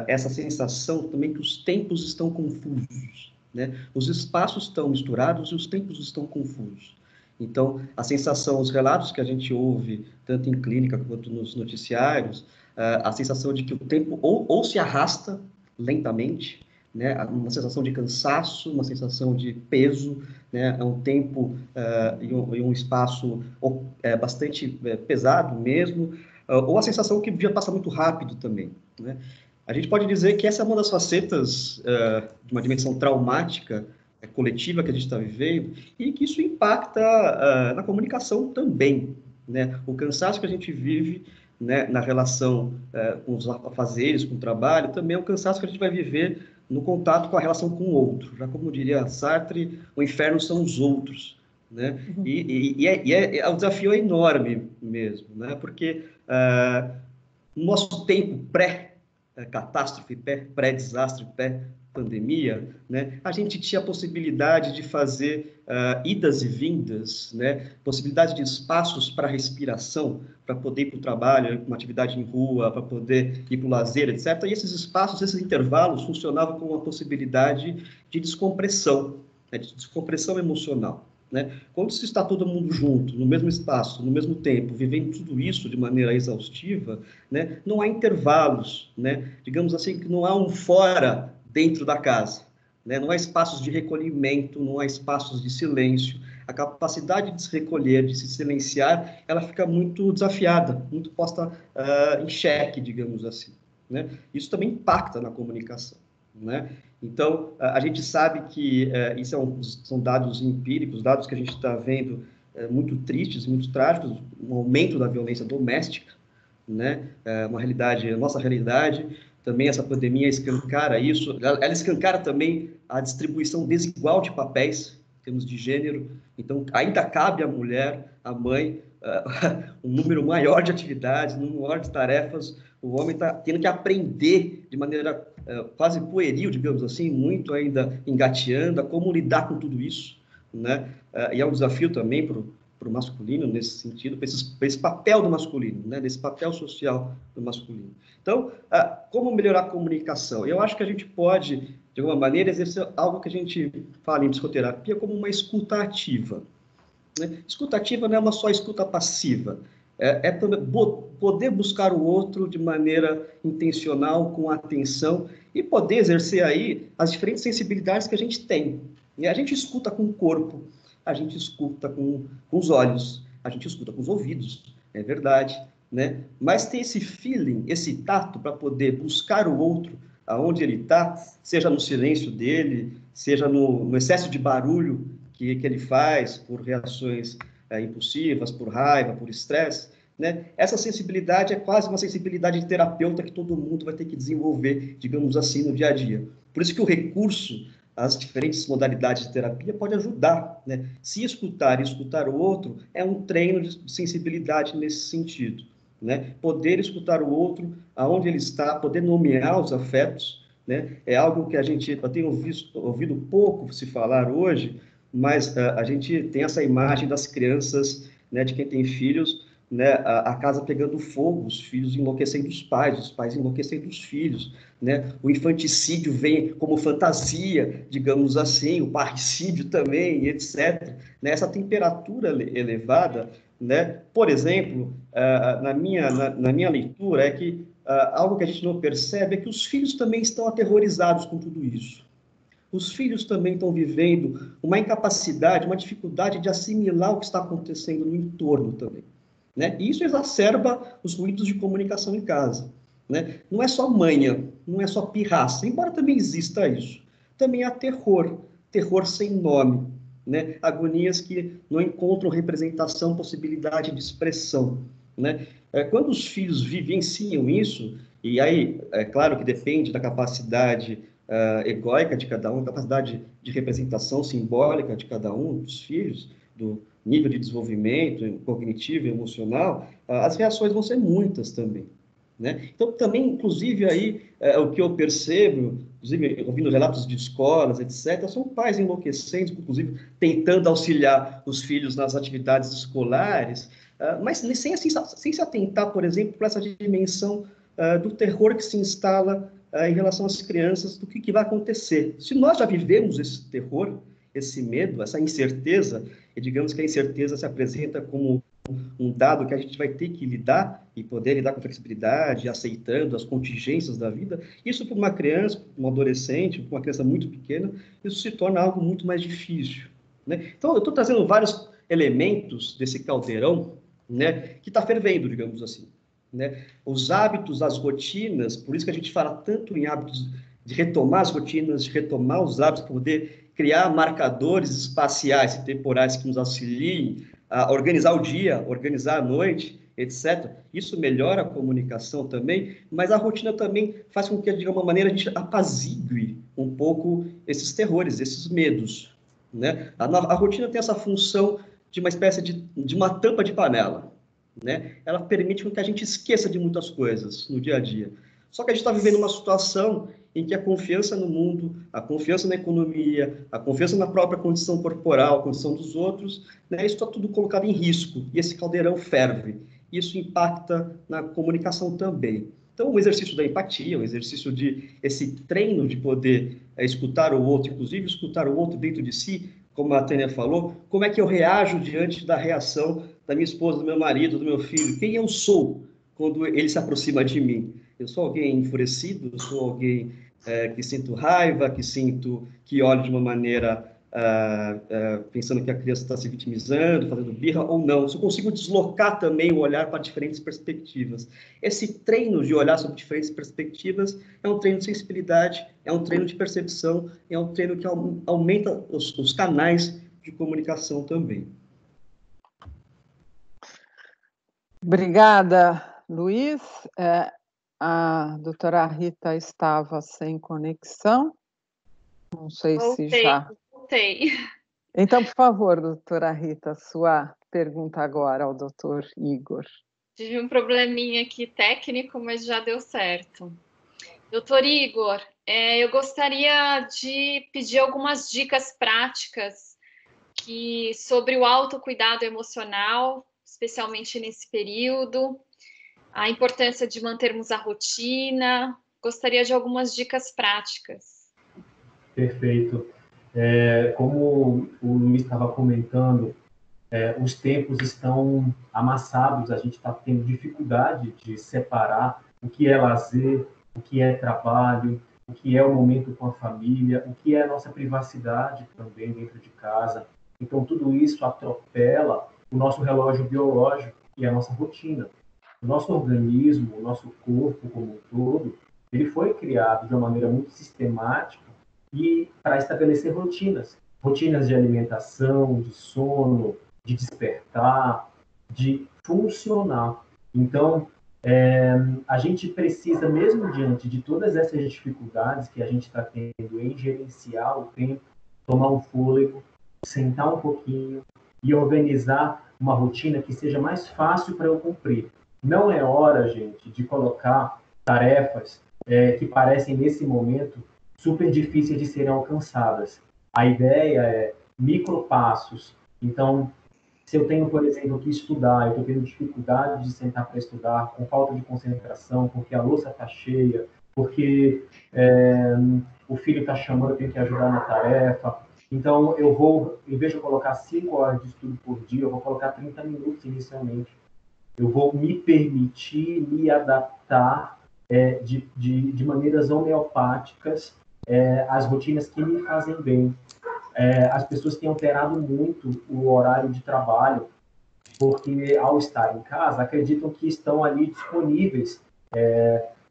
essa sensação também que os tempos estão confusos, né? Os espaços estão misturados e os tempos estão confusos. Então, a sensação, os relatos que a gente ouve, tanto em clínica quanto nos noticiários, a sensação de que o tempo ou se arrasta lentamente, né, uma sensação de cansaço, uma sensação de peso, né, é um tempo e um espaço bastante pesado mesmo, ou a sensação que o dia passa muito rápido também, né? A gente pode dizer que essa é uma das facetas de uma dimensão traumática coletiva que a gente está vivendo, e que isso impacta na comunicação também, né? O cansaço que a gente vive, né, na relação com os afazeres, com o trabalho, também é um cansaço que a gente vai viver no contato com a relação com o outro. Já como diria Sartre, o inferno são os outros, né? Uhum. O desafio é enorme mesmo, né? Porque no nosso tempo pré-catástrofe, pré-desastre, pandemia, né, a gente tinha a possibilidade de fazer idas e vindas, né, possibilidade de espaços para respiração, para poder ir para o trabalho, uma atividade em rua, para poder ir para o lazer, etc. E esses espaços, esses intervalos, funcionavam com uma possibilidade de descompressão, né, de descompressão emocional. Né? Quando se está todo mundo junto, no mesmo espaço, no mesmo tempo, vivendo tudo isso de maneira exaustiva, né, não há intervalos, né? Digamos assim, que não há um fora dentro da casa, né? Não há espaços de recolhimento, não há espaços de silêncio. A capacidade de se recolher, de se silenciar, ela fica muito desafiada, muito posta em xeque, digamos assim, né? Isso também impacta na comunicação, né? Então, a gente sabe que isso são dados empíricos, dados que a gente está vendo muito tristes, muito trágicos, um aumento da violência doméstica, né? Uma realidade, a nossa realidade. Também essa pandemia escancara isso, ela escancara também a distribuição desigual de papéis, em termos de gênero. Então, ainda cabe à mulher, à mãe, um número maior de atividades, um número maior de tarefas. O homem está tendo que aprender de maneira quase pueril, digamos assim, muito ainda engateando, a como lidar com tudo isso, né? E é um desafio também para o masculino nesse sentido, para esse papel do masculino, né? Desse papel social do masculino. Então, como melhorar a comunicação? Eu acho que a gente pode, de alguma maneira, exercer algo que a gente fala em psicoterapia como uma escuta ativa. Né? Escuta ativa não é uma só escuta passiva, é poder buscar o outro de maneira intencional, com atenção, e poder exercer aí as diferentes sensibilidades que a gente tem. E a gente escuta com o corpo, a gente escuta com os olhos, a gente escuta com os ouvidos, é verdade. né? Mas ter esse feeling, esse tato para poder buscar o outro aonde ele está, seja no silêncio dele, seja no excesso de barulho que ele faz por reações impulsivas, por raiva, por estresse, né? Essa sensibilidade é quase uma sensibilidade de terapeuta que todo mundo vai ter que desenvolver, digamos assim, no dia a dia. Por isso que o recurso às diferentes modalidades de terapia pode ajudar, né? Se escutar e escutar o outro é um treino de sensibilidade nesse sentido, né? Poder escutar o outro aonde ele está, poder nomear os afetos, né? É algo que eu tenho ouvido pouco se falar hoje, mas a gente tem essa imagem das crianças, né, de quem tem filhos, né, a casa pegando fogo, os filhos enlouquecendo os pais enlouquecendo os filhos, né? O infanticídio vem como fantasia, digamos assim, o parricídio também, etc. Né? Essa temperatura elevada, né? Por exemplo, na minha leitura, é que algo que a gente não percebe é que os filhos também estão aterrorizados com tudo isso. Os filhos também estão vivendo uma incapacidade, uma dificuldade de assimilar o que está acontecendo no entorno também, né? E isso exacerba os ruídos de comunicação em casa, né? Não é só manha, não é só pirraça, embora também exista isso. Também há terror, terror sem nome, né? Agonias que não encontram representação, possibilidade de expressão, né? Quando os filhos vivenciam isso, e aí, é claro que depende da capacidade egóica de cada um, da capacidade de representação simbólica de cada um dos filhos, do nível de desenvolvimento cognitivo e emocional, as reações vão ser muitas também, né? Então, também, inclusive, aí, o que eu percebo, inclusive, ouvindo relatos de escolas, etc., são pais enlouquecendo, inclusive, tentando auxiliar os filhos nas atividades escolares, mas sem se atentar, por exemplo, para essa dimensão do terror que se instala em relação às crianças, do que vai acontecer. Se nós já vivemos esse terror, esse medo, essa incerteza, e digamos que a incerteza se apresenta como um dado que a gente vai ter que lidar e poder lidar com flexibilidade, aceitando as contingências da vida, isso para uma criança, para um adolescente, para uma criança muito pequena, isso se torna algo muito mais difícil, né? Então, eu estou trazendo vários elementos desse caldeirão, né, que está fervendo, digamos assim, né? Os hábitos, as rotinas, por isso que a gente fala tanto em hábitos de retomar as rotinas, de retomar os hábitos, poder criar marcadores espaciais e temporais que nos auxiliem a organizar o dia, organizar a noite, etc. Isso melhora a comunicação também, mas a rotina também faz com que, de alguma maneira, a gente apazigue um pouco esses terrores, esses medos, né? A rotina tem essa função de uma espécie de uma tampa de panela, né? Ela permite com que a gente esqueça de muitas coisas no dia a dia. Só que a gente está vivendo uma situação em que a confiança no mundo, a confiança na economia, a confiança na própria condição corporal, a condição dos outros, né, isso está tudo colocado em risco, e esse caldeirão ferve. Isso impacta na comunicação também. Então, o exercício da empatia, o exercício esse treino de poder escutar o outro, inclusive escutar o outro dentro de si, como a Tânia falou, como é que eu reajo diante da reação da minha esposa, do meu marido, do meu filho? Quem eu sou quando ele se aproxima de mim? Eu sou alguém enfurecido? Eu sou alguém que sinto raiva, que olho de uma maneira pensando que a criança está se vitimizando, fazendo birra ou não. Se eu consigo deslocar também o olhar para diferentes perspectivas. Esse treino de olhar sobre diferentes perspectivas é um treino de sensibilidade, é um treino de percepção, é um treino que aumenta os canais de comunicação também. Obrigada, Luiz. A doutora Rita estava sem conexão. Não sei se já... Voltei. Então, por favor, doutora Rita, sua pergunta agora ao doutor Igor. Tive um probleminha aqui técnico, mas já deu certo. Doutor Igor, eu gostaria de pedir algumas dicas práticas sobre o autocuidado emocional, especialmente nesse período, a importância de mantermos a rotina. Gostaria de algumas dicas práticas. Perfeito. Como o Luiz estava comentando, os tempos estão amassados, a gente está tendo dificuldade de separar o que é lazer, o que é trabalho, o que é o momento com a família, o que é a nossa privacidade também dentro de casa. Então, tudo isso atropela o nosso relógio biológico e a nossa rotina. o nosso organismo, o nosso corpo como um todo, ele foi criado de uma maneira muito sistemática e para estabelecer rotinas, rotinas de alimentação, de sono, de despertar, de funcionar. Então, a gente precisa, mesmo diante de todas essas dificuldades que a gente está tendo em gerenciar o tempo, tomar um fôlego, sentar um pouquinho e organizar uma rotina que seja mais fácil para eu cumprir. Não é hora, gente, de colocar tarefas que parecem, nesse momento, super difíceis de serem alcançadas. A ideia é micropassos. Então, se eu tenho, por exemplo, que estudar, eu estou tendo dificuldade de sentar para estudar, com falta de concentração, porque a louça está cheia, porque o filho está chamando, eu tenho que ajudar na tarefa. Então, eu vou, em vez de colocar 5 horas de estudo por dia, eu vou colocar 30 minutos inicialmente. Eu vou me permitir me adaptar de maneiras homeopáticas às rotinas que me fazem bem. As pessoas têm alterado muito o horário de trabalho, porque ao estar em casa, acreditam que estão ali disponíveis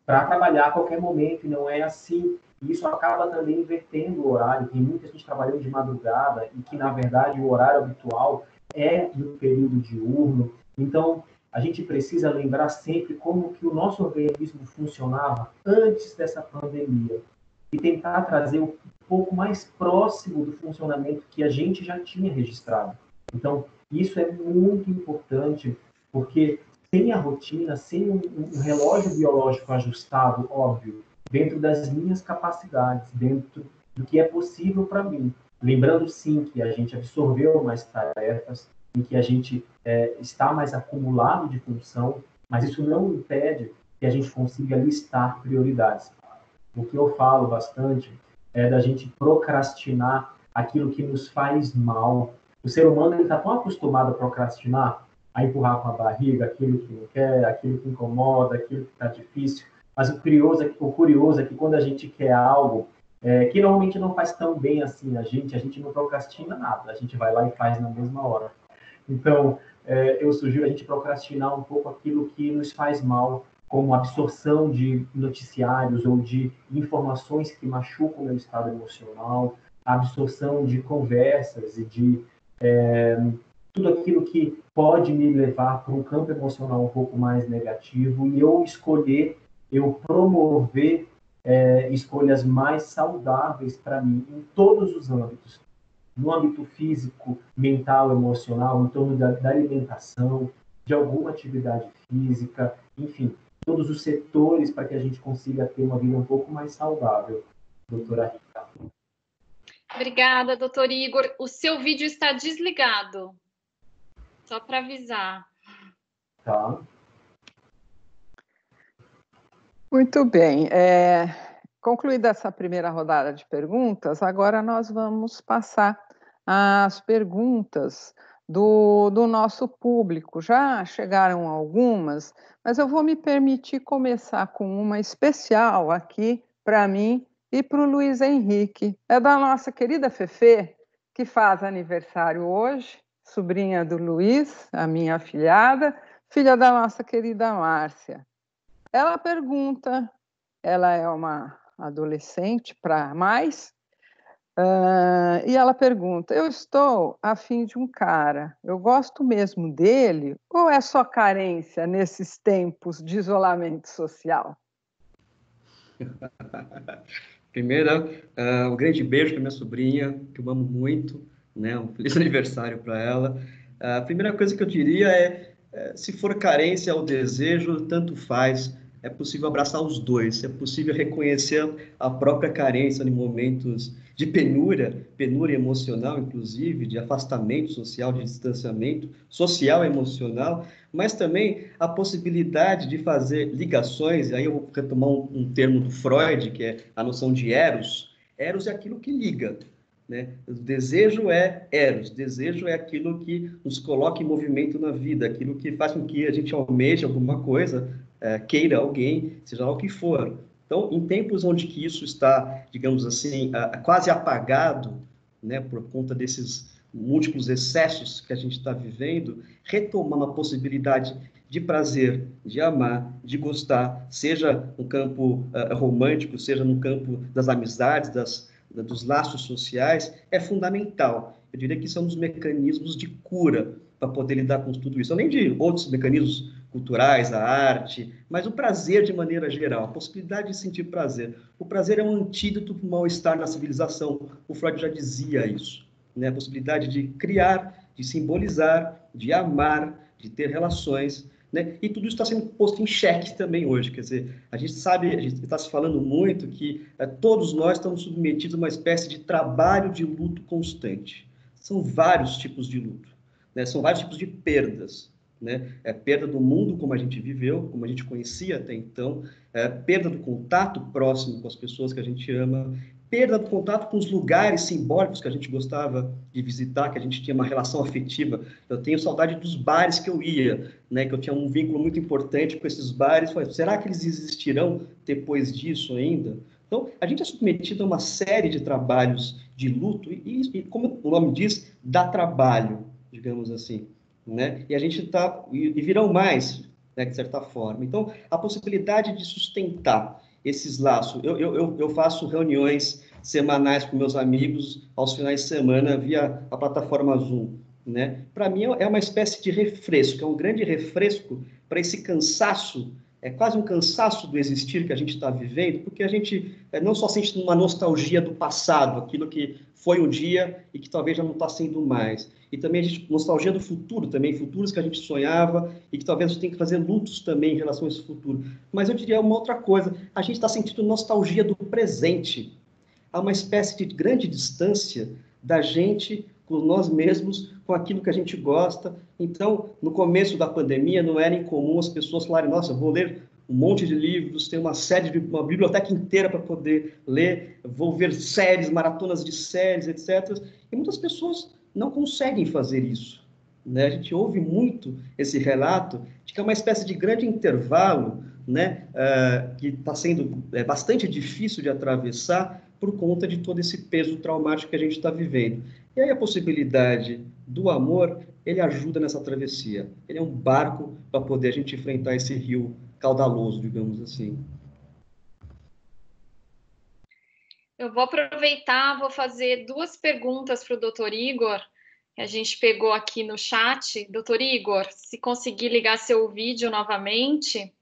para trabalhar a qualquer momento, e não é assim. Isso acaba também invertendo o horário. Tem muita gente trabalhando de madrugada e que, na verdade, o horário habitual é no período diurno. Então, a gente precisa lembrar sempre como que o nosso organismo funcionava antes dessa pandemia e tentar trazer um pouco mais próximo do funcionamento que a gente já tinha registrado. Então, isso é muito importante, porque sem a rotina, sem um relógio biológico ajustado, óbvio, dentro das minhas capacidades, dentro do que é possível para mim. Lembrando, sim, que a gente absorveu mais tarefas, em que a gente está mais acumulado de função, mas isso não impede que a gente consiga listar prioridades. O que eu falo bastante é da gente procrastinar aquilo que nos faz mal. O ser humano está tão acostumado a procrastinar, a empurrar com a barriga aquilo que não quer, aquilo que incomoda, aquilo que está difícil. Mas o curioso é que quando a gente quer algo que normalmente não faz tão bem assim a gente não procrastina nada, a gente vai lá e faz na mesma hora. Então, eu sugiro a gente procrastinar um pouco aquilo que nos faz mal, como absorção de noticiários ou de informações que machucam o meu estado emocional, absorção de conversas e de tudo aquilo que pode me levar para um campo emocional um pouco mais negativo, e eu promover escolhas mais saudáveis para mim em todos os âmbitos. No âmbito físico, mental, emocional, em torno da alimentação, de alguma atividade física, enfim, todos os setores para que a gente consiga ter uma vida um pouco mais saudável, doutora Rita. Obrigada, doutor Igor. O seu vídeo está desligado, só para avisar. Tá. Muito bem. Concluída essa primeira rodada de perguntas, agora nós vamos passar às perguntas do nosso público. Já chegaram algumas, mas eu vou me permitir começar com uma especial aqui para mim e para o Luiz Henrique. É da nossa querida Fefe, que faz aniversário hoje, sobrinha do Luiz, a minha afilhada, filha da nossa querida Márcia. Ela pergunta, ela é uma adolescente para mais, e ela pergunta: eu estou a fim de um cara, eu gosto mesmo dele ou é só carência nesses tempos de isolamento social? Primeiro, um grande beijo para minha sobrinha, que eu amo muito, né? Um feliz aniversário para ela. A primeira coisa que eu diria se for carência ou desejo, tanto faz. É possível abraçar os dois, é possível reconhecer a própria carência em momentos de penúria emocional, inclusive, de afastamento social, de distanciamento social e emocional, mas também a possibilidade de fazer ligações, aí eu vou retomar um termo do Freud, que é a noção de eros. Eros é aquilo que liga, né? O desejo é eros, desejo é aquilo que nos coloca em movimento na vida, aquilo que faz com que a gente almeje alguma coisa, queira alguém, seja lá o que for. Então, em tempos onde que isso está, digamos assim, quase apagado, né, por conta desses múltiplos excessos que a gente está vivendo, retomar uma possibilidade de prazer, de amar, de gostar, seja no campo romântico, seja no campo das amizades, dos laços sociais, é fundamental. Eu diria que são os mecanismos de cura para poder lidar com tudo isso, além de outros mecanismos culturais, a arte, mas o prazer de maneira geral, a possibilidade de sentir prazer. O prazer é um antídoto para o mal-estar na civilização. O Freud já dizia isso, né? A possibilidade de criar, de simbolizar, de amar, de ter relações, né? E tudo isso está sendo posto em xeque também hoje. Quer dizer, a gente sabe, a gente está se falando muito que todos nós estamos submetidos a uma espécie de trabalho de luto constante. São vários tipos de luto, né? São vários tipos de perdas, né? Perda do mundo como a gente viveu, como a gente conhecia até então, perda do contato próximo com as pessoas que a gente ama, perda do contato com os lugares simbólicos que a gente gostava de visitar, que a gente tinha uma relação afetiva. Eu tenho saudade dos bares que eu ia, né? Que eu tinha um vínculo muito importante com esses bares. Será que eles existirão depois disso ainda? Então, a gente é submetido a uma série de trabalhos de luto e como o nome diz, dá trabalho, digamos assim, né? E a gente está, e virão mais, né, de certa forma. Então, a possibilidade de sustentar esses laços. Eu faço reuniões semanais com meus amigos aos finais de semana via a plataforma Zoom, né? Para mim é uma espécie de refresco, é um grande refresco para esse cansaço, é quase um cansaço do existir que a gente está vivendo, porque a gente não só sente uma nostalgia do passado, aquilo que foi um dia e que talvez já não está sendo mais, e também a gente nostalgia do futuro também, futuros que a gente sonhava e que talvez a gente tenha que fazer lutos também em relação a esse futuro. Mas eu diria uma outra coisa, a gente está sentindo nostalgia do presente. Há uma espécie de grande distância da gente com nós mesmos, com aquilo que a gente gosta. Então, no começo da pandemia, não era incomum as pessoas falarem, nossa, eu vou ler um monte de livros, tem uma biblioteca inteira para poder ler, vou ver séries, maratonas de séries, etc. E muitas pessoas não conseguem fazer isso, né? A gente ouve muito esse relato de que é uma espécie de grande intervalo, né? Que está sendo bastante difícil de atravessar por conta de todo esse peso traumático que a gente está vivendo. E aí a possibilidade do amor, ele ajuda nessa travessia. Ele é um barco para poder a gente enfrentar esse rio caudaloso, digamos assim. Eu vou aproveitar, vou fazer duas perguntas para o doutor Igor, que a gente pegou aqui no chat. Doutor Igor, se conseguir ligar seu vídeo novamente,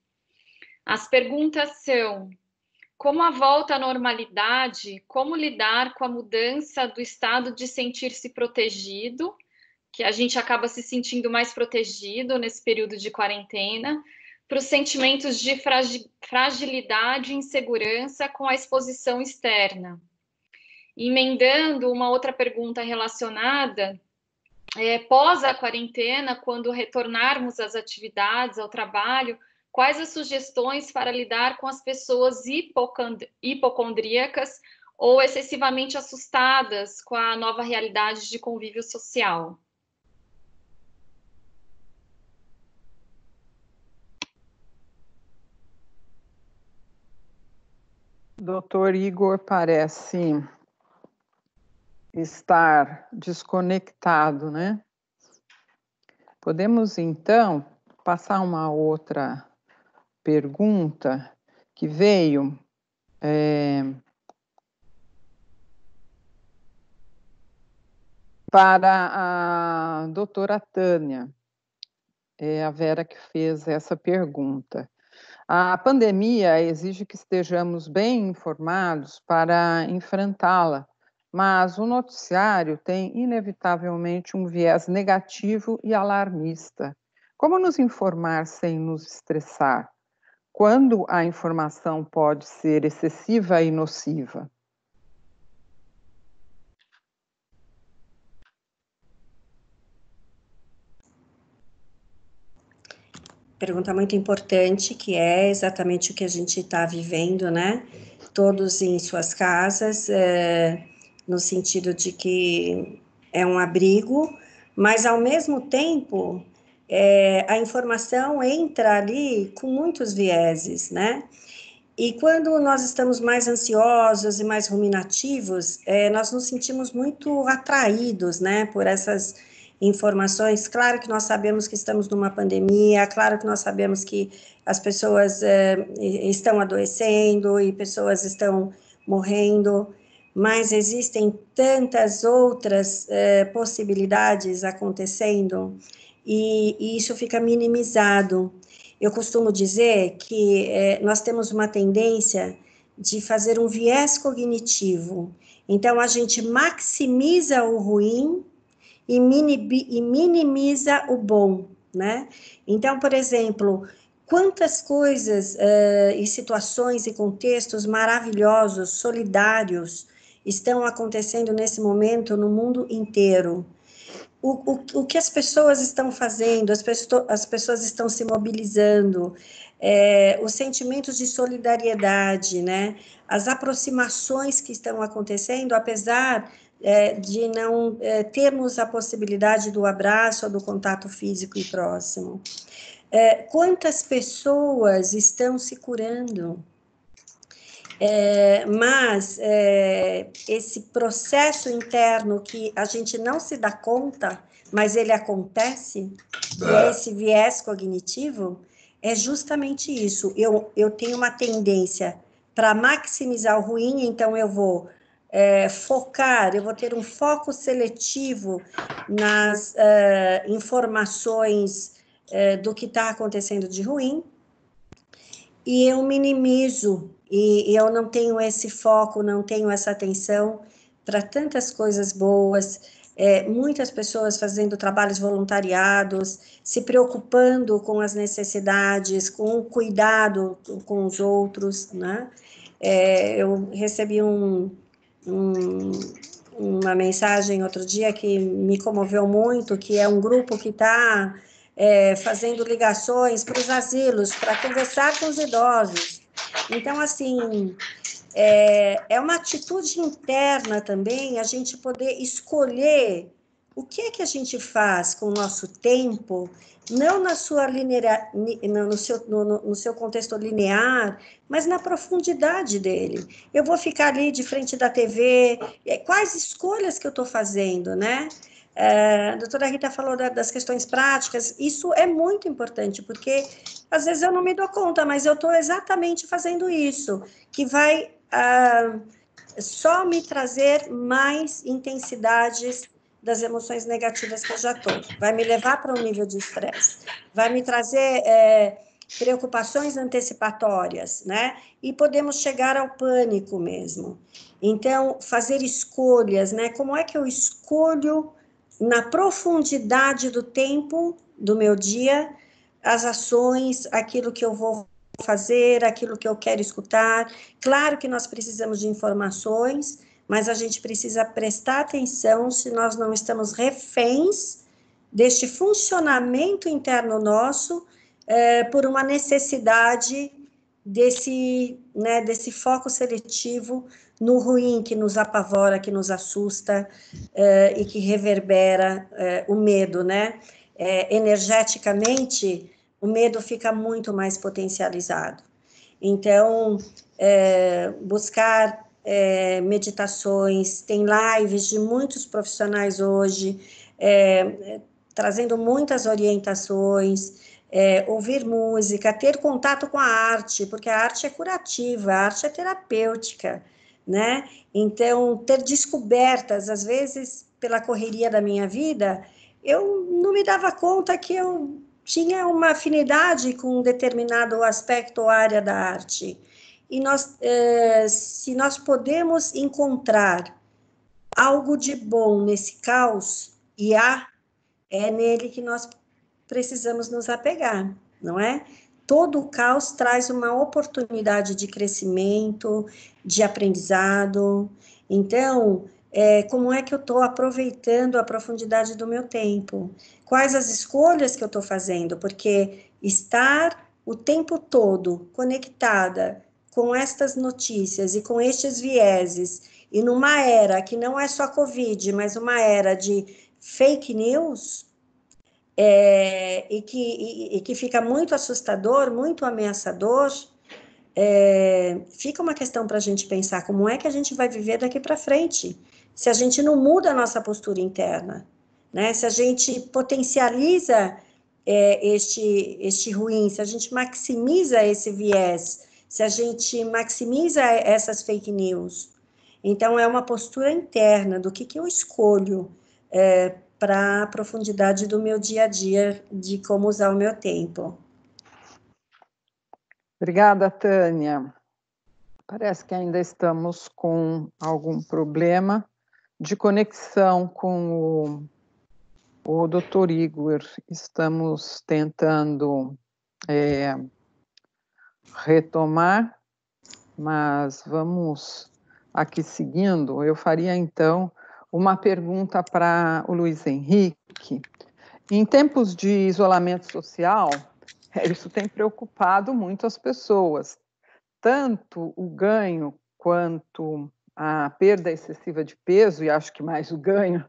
as perguntas são: como a volta à normalidade, como lidar com a mudança do estado de sentir-se protegido, que a gente acaba se sentindo mais protegido nesse período de quarentena, para os sentimentos de fragilidade e insegurança com a exposição externa. Emendando uma outra pergunta relacionada, pós a quarentena, quando retornarmos às atividades, ao trabalho, quais as sugestões para lidar com as pessoas hipocondríacas ou excessivamente assustadas com a nova realidade de convívio social? Doutor Igor parece estar desconectado, né? Podemos, então, passar uma outra pergunta que veio para a doutora Tânia. É a Vera que fez essa pergunta. A pandemia exige que estejamos bem informados para enfrentá-la, mas o noticiário tem inevitavelmente um viés negativo e alarmista. Como nos informar sem nos estressar? Quando a informação pode ser excessiva e nociva? Pergunta muito importante, que é exatamente o que a gente está vivendo, né? Todos em suas casas, no sentido de que é um abrigo, mas ao mesmo tempo a informação entra ali com muitos vieses, né? E quando nós estamos mais ansiosos e mais ruminativos, nós nos sentimos muito atraídos, né, por essas informações. Claro que nós sabemos que estamos numa pandemia, claro que nós sabemos que as pessoas estão adoecendo e pessoas estão morrendo, mas existem tantas outras possibilidades acontecendo e isso fica minimizado. Eu costumo dizer que nós temos uma tendência de fazer um viés cognitivo. Então, a gente maximiza o ruim e minimiza o bom, né? Então, por exemplo, quantas coisas e situações e contextos maravilhosos, solidários, estão acontecendo nesse momento no mundo inteiro. O que as pessoas estão fazendo, as pessoas estão se mobilizando, os sentimentos de solidariedade, né? As aproximações que estão acontecendo, apesar de não termos a possibilidade do abraço ou do contato físico e próximo. Quantas pessoas estão se curando? Mas esse processo interno que a gente não se dá conta, mas ele acontece, que é esse viés cognitivo, é justamente isso. Eu tenho uma tendência para maximizar o ruim, então eu vou focar, eu vou ter um foco seletivo nas informações do que está acontecendo de ruim, e eu minimizo, e eu não tenho esse foco, não tenho essa atenção para tantas coisas boas, muitas pessoas fazendo trabalhos voluntariados, se preocupando com as necessidades, com o cuidado com os outros, né? Eu recebi uma mensagem outro dia que me comoveu muito, que é um grupo que está fazendo ligações para os asilos, para conversar com os idosos. Então, assim, é uma atitude interna também, a gente poder escolher o que é que a gente faz com o nosso tempo, não na sua no seu contexto linear, mas na profundidade dele. Eu vou ficar ali de frente da TV, quais escolhas que eu estou fazendo, né? A doutora Rita falou das questões práticas, isso é muito importante, porque às vezes eu não me dou conta, mas eu estou exatamente fazendo isso, que vai só me trazer mais intensidades das emoções negativas que eu já estou, vai me levar para um nível de estresse, vai me trazer preocupações antecipatórias, né? E podemos chegar ao pânico mesmo. Então, fazer escolhas, né? Como é que eu escolho na profundidade do tempo do meu dia as ações, aquilo que eu vou fazer, aquilo que eu quero escutar. Claro que nós precisamos de informações, mas a gente precisa prestar atenção se nós não estamos reféns deste funcionamento interno nosso por uma necessidade desse foco seletivo no ruim que nos apavora, que nos assusta e que reverbera o medo, né? Energeticamente, o medo fica muito mais potencializado. Então, buscar meditações, tem lives de muitos profissionais hoje, trazendo muitas orientações, ouvir música, ter contato com a arte, porque a arte é curativa, a arte é terapêutica, né? Então, ter descobertas, às vezes, pela correria da minha vida, eu não me dava conta que eu tinha uma afinidade com um determinado aspecto ou área da arte. E se nós podemos encontrar algo de bom nesse caos, e é nele que nós precisamos nos apegar, não é? Todo o caos traz uma oportunidade de crescimento, de aprendizado. Então, como é que eu estou aproveitando a profundidade do meu tempo? Quais as escolhas que eu estou fazendo? Porque estar o tempo todo conectada com estas notícias e com estes vieses, e numa era que não é só Covid, mas uma era de fake news, e que fica muito assustador, muito ameaçador, fica uma questão para a gente pensar como é que a gente vai viver daqui para frente, se a gente não muda a nossa postura interna. né? Se a gente potencializa este ruim, se a gente maximiza esse viés, se a gente maximiza essas fake news. Então, é uma postura interna do que eu escolho para a profundidade do meu dia a dia, de como usar o meu tempo. Obrigada, Tânia. Parece que ainda estamos com algum problema de conexão com o Dr. Igor. Estamos tentando retomar, mas vamos aqui seguindo. Eu faria, então, uma pergunta para o Luiz Henrique. Em tempos de isolamento social, isso tem preocupado muito as pessoas. Tanto o ganho quanto a perda excessiva de peso, e acho que mais o ganho,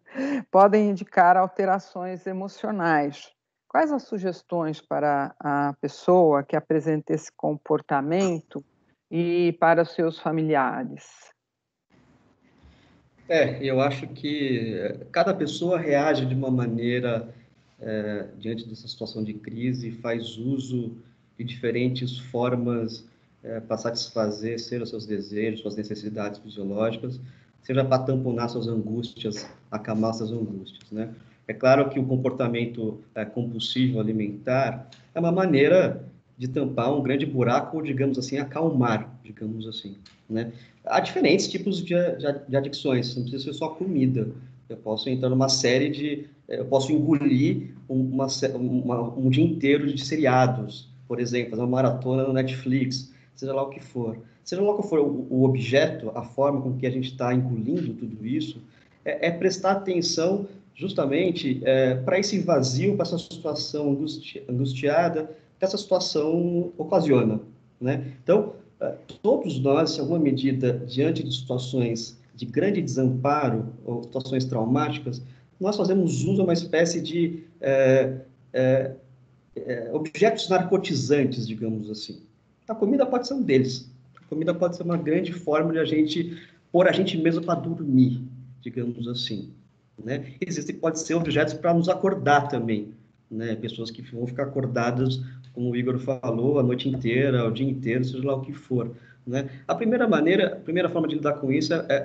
podem indicar alterações emocionais. Quais as sugestões para a pessoa que apresenta esse comportamento e para os seus familiares? Eu acho que cada pessoa reage de uma maneira diante dessa situação de crise, faz uso de diferentes formas para satisfazer, seja seus desejos, suas necessidades fisiológicas, seja para tamponar suas angústias, acalmar suas angústias, né? É claro que o comportamento compulsivo alimentar é uma maneira de tampar um grande buraco ou, digamos assim, acalmar, digamos assim, né? Há diferentes tipos de adicções, não precisa ser só comida. Eu posso entrar numa série de... Eu posso engolir um dia inteiro de seriados, por exemplo, fazer uma maratona no Netflix, seja lá o que for. Seja lá o que for o objeto, a forma com que a gente está engolindo tudo isso, é prestar atenção justamente para esse vazio, para essa situação angustiada que essa situação ocasiona, né? Então, todos nós, em alguma medida, diante de situações de grande desamparo ou situações traumáticas, nós fazemos uso de uma espécie de objetos narcotizantes, digamos assim. A comida pode ser um deles. A comida pode ser uma grande forma de a gente pôr a gente mesmo para dormir, digamos assim, né? Existem, pode ser objetos para nos acordar também, né? Pessoas que vão ficar acordadas, como o Igor falou, a noite inteira, o dia inteiro, seja lá o que for, né? A primeira forma de lidar com isso é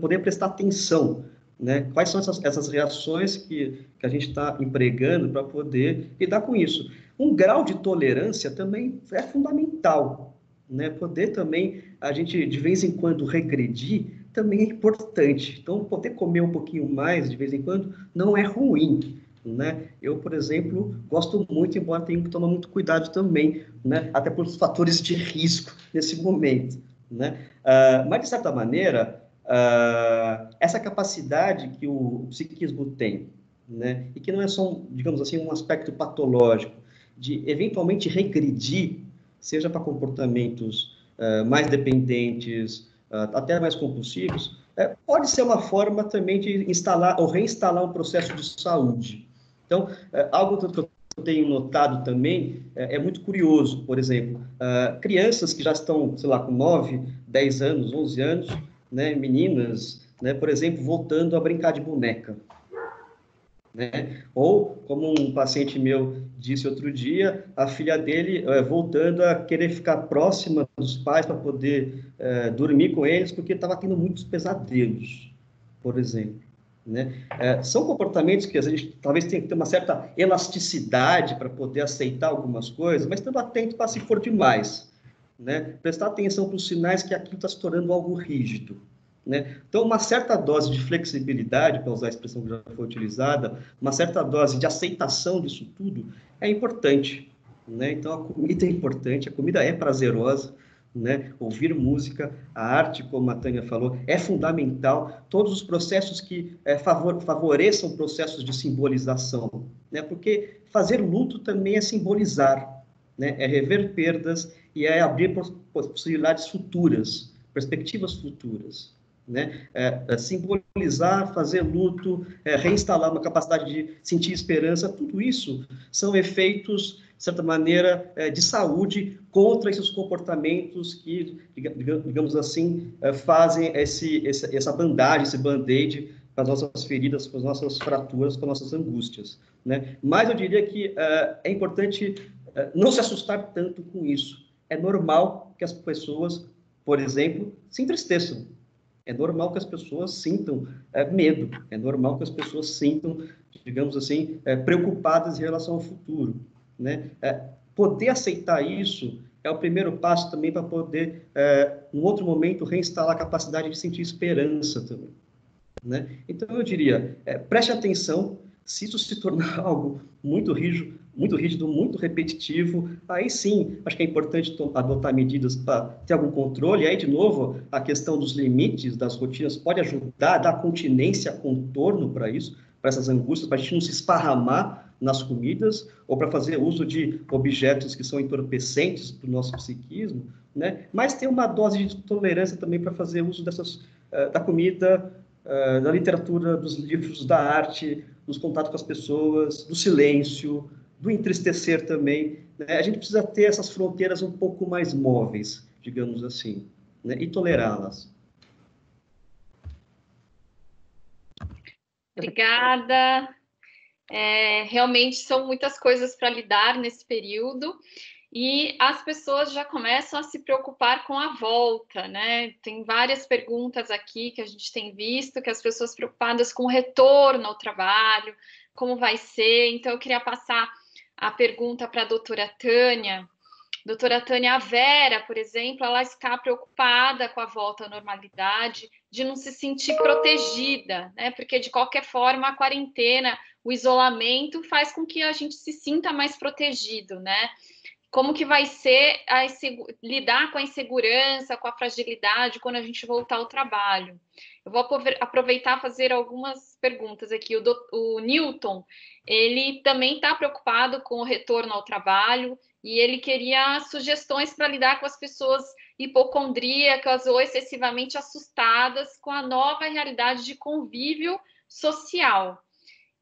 poder prestar atenção, né? Quais são essas reações que a gente está empregando para poder lidar com isso. Um grau de tolerância também é fundamental, né? Poder também, a gente, de vez em quando, regredir, também é importante. Então, poder comer um pouquinho mais, de vez em quando, não é ruim, né? Eu, por exemplo, gosto muito, embora tenha que tomar muito cuidado também, né? Até por fatores de risco nesse momento, né? Mas, de certa maneira, essa capacidade que o psiquismo tem, né? E que não é só, digamos assim, um aspecto patológico, de eventualmente regredir, seja para comportamentos mais dependentes, até mais compulsivos, pode ser uma forma também de instalar ou reinstalar um processo de saúde. Então, algo que eu tenho notado também é muito curioso, por exemplo, crianças que já estão, sei lá, com 9, 10 anos, 11 anos, né, meninas, né, por exemplo, voltando a brincar de boneca, né? Ou, como um paciente meu disse outro dia, a filha dele voltando a querer ficar próxima dos pais para poder dormir com eles, porque estava tendo muitos pesadelos, por exemplo, né? São comportamentos que a gente talvez tenha que ter uma certa elasticidade para poder aceitar algumas coisas, mas estando atento para se for demais, né? Prestar atenção para os sinais que aquilo está se tornando algo rígido, né? Então, uma certa dose de flexibilidade, para usar a expressão que já foi utilizada, uma certa dose de aceitação disso tudo é importante, né? Então, a comida é importante, a comida é prazerosa, né? Ouvir música, a arte, como a Tânia falou, é fundamental. Todos os processos que favoreçam processos de simbolização, né? Porque fazer luto também é simbolizar, né? É rever perdas e é abrir possibilidades futuras, perspectivas futuras, né? Simbolizar, fazer luto, reinstalar uma capacidade de sentir esperança, tudo isso são efeitos, de certa maneira, de saúde contra esses comportamentos que, digamos assim, fazem essa bandagem, esse band-aid com as nossas feridas, com as nossas fraturas, com as nossas angústias, né? Mas eu diria que é importante não se assustar tanto com isso. É normal que as pessoas, por exemplo, se entristeçam. É normal que as pessoas sintam medo. É normal que as pessoas sintam, digamos assim, preocupadas em relação ao futuro, né? Poder aceitar isso é o primeiro passo também para poder, em outro momento, reinstalar a capacidade de sentir esperança também, né? Então, eu diria, preste atenção, se isso se tornar algo muito rígido, muito repetitivo, aí sim, acho que é importante adotar medidas para ter algum controle. E aí, de novo, a questão dos limites das rotinas pode ajudar a dar continência, contorno para isso, para essas angústias, para a gente não se esparramar nas comidas, ou para fazer uso de objetos que são entorpecentes para o nosso psiquismo, né? Mas ter uma dose de tolerância também para fazer uso da comida, da literatura, dos livros, da arte, dos contatos com as pessoas, do silêncio, do entristecer também, né? A gente precisa ter essas fronteiras um pouco mais móveis, digamos assim, né? E tolerá-las. Obrigada. Realmente são muitas coisas para lidar nesse período. E as pessoas já começam a se preocupar com a volta, né? Tem várias perguntas aqui que a gente tem visto, que as pessoas preocupadas com o retorno ao trabalho, como vai ser. Então, eu queria passar a pergunta para a doutora Tânia. Doutora Tânia, a Vera, por exemplo, ela está preocupada com a volta à normalidade, de não se sentir protegida, né? Porque, de qualquer forma, a quarentena, o isolamento faz com que a gente se sinta mais protegido, né? Como que vai ser lidar com a insegurança, com a fragilidade quando a gente voltar ao trabalho? Eu vou aproveitar e fazer algumas perguntas aqui. O Newton, ele também está preocupado com o retorno ao trabalho e ele queria sugestões para lidar com as pessoas hipocondríacas ou excessivamente assustadas com a nova realidade de convívio social.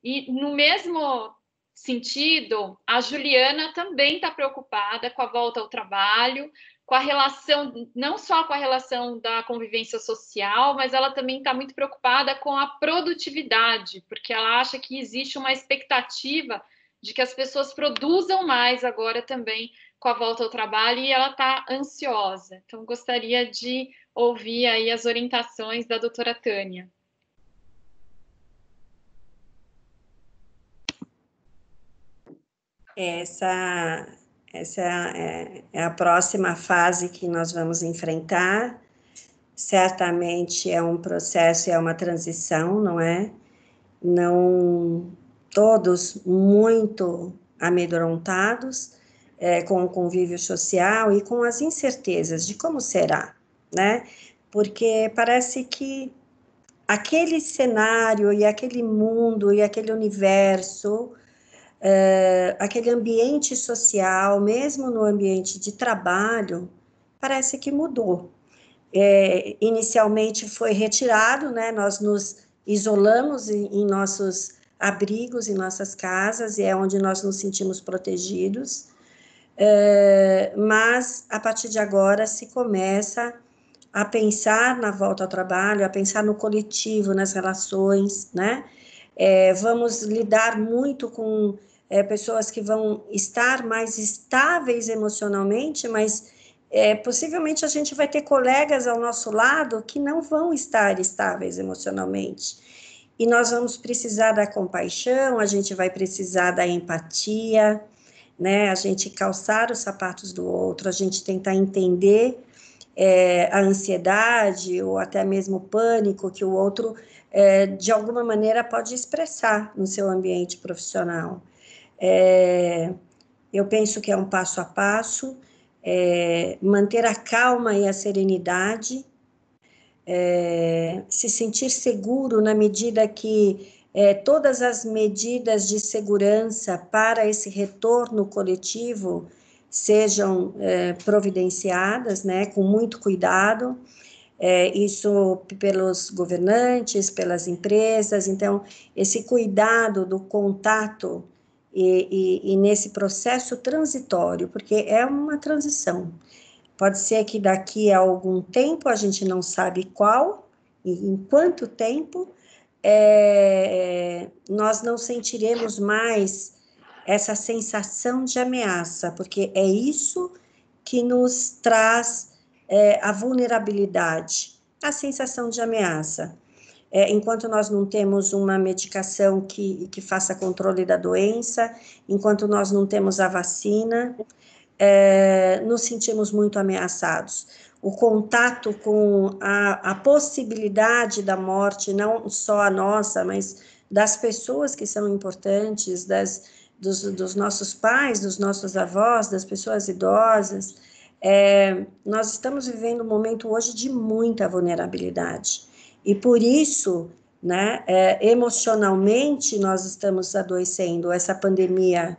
E no mesmo sentido, a Juliana também está preocupada com a volta ao trabalho, com a relação, não só com a relação da convivência social, mas ela também está muito preocupada com a produtividade, porque ela acha que existe uma expectativa de que as pessoas produzam mais agora também com a volta ao trabalho e ela está ansiosa. Então, gostaria de ouvir aí as orientações da doutora Tânia. Essa é a próxima fase que nós vamos enfrentar. Certamente é um processo, é uma transição, não é? Não todos muito amedrontados, com o convívio social e com as incertezas de como será, né? Porque parece que aquele cenário e aquele mundo e aquele universo, aquele ambiente social, mesmo no ambiente de trabalho, parece que mudou. Inicialmente foi retirado, né? Nós nos isolamos em nossos abrigos, em nossas casas, e é onde nós nos sentimos protegidos, mas a partir de agora se começa a pensar na volta ao trabalho, a pensar no coletivo, nas relações, né? Vamos lidar muito com pessoas que vão estar mais estáveis emocionalmente, mas possivelmente a gente vai ter colegas ao nosso lado que não vão estar estáveis emocionalmente. E nós vamos precisar da compaixão, a gente vai precisar da empatia, né? A gente calçar os sapatos do outro, a gente tentar entender a ansiedade ou até mesmo o pânico que o outro, de alguma maneira, pode expressar no seu ambiente profissional. Eu penso que é um passo a passo, manter a calma e a serenidade, se sentir seguro na medida que todas as medidas de segurança para esse retorno coletivo sejam providenciadas, né, com muito cuidado, isso pelos governantes, pelas empresas. Então, esse cuidado do contato e nesse processo transitório, porque é uma transição. Pode ser que daqui a algum tempo, a gente não sabe qual e em quanto tempo, nós não sentiremos mais essa sensação de ameaça, porque é isso que nos traz a vulnerabilidade, a sensação de ameaça. Enquanto nós não temos uma medicação que faça controle da doença, enquanto nós não temos a vacina, nos sentimos muito ameaçados. O contato com a possibilidade da morte, não só a nossa, mas das pessoas que são importantes, dos nossos pais, dos nossos avós, das pessoas idosas, nós estamos vivendo um momento hoje de muita vulnerabilidade. E por isso, né, emocionalmente, nós estamos adoecendo. Essa pandemia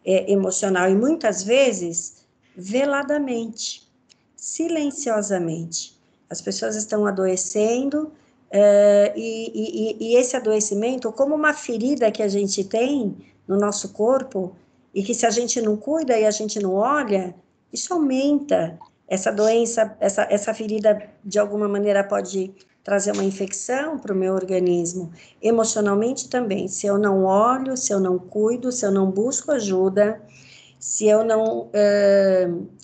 emocional, e muitas vezes, veladamente, silenciosamente. As pessoas estão adoecendo, e esse adoecimento, como uma ferida que a gente tem no nosso corpo, e que se a gente não cuida e a gente não olha, isso aumenta. Essa doença, essa ferida, de alguma maneira, pode trazer uma infecção para o meu organismo. Emocionalmente também, se eu não olho, se eu não cuido, se eu não busco ajuda, se eu não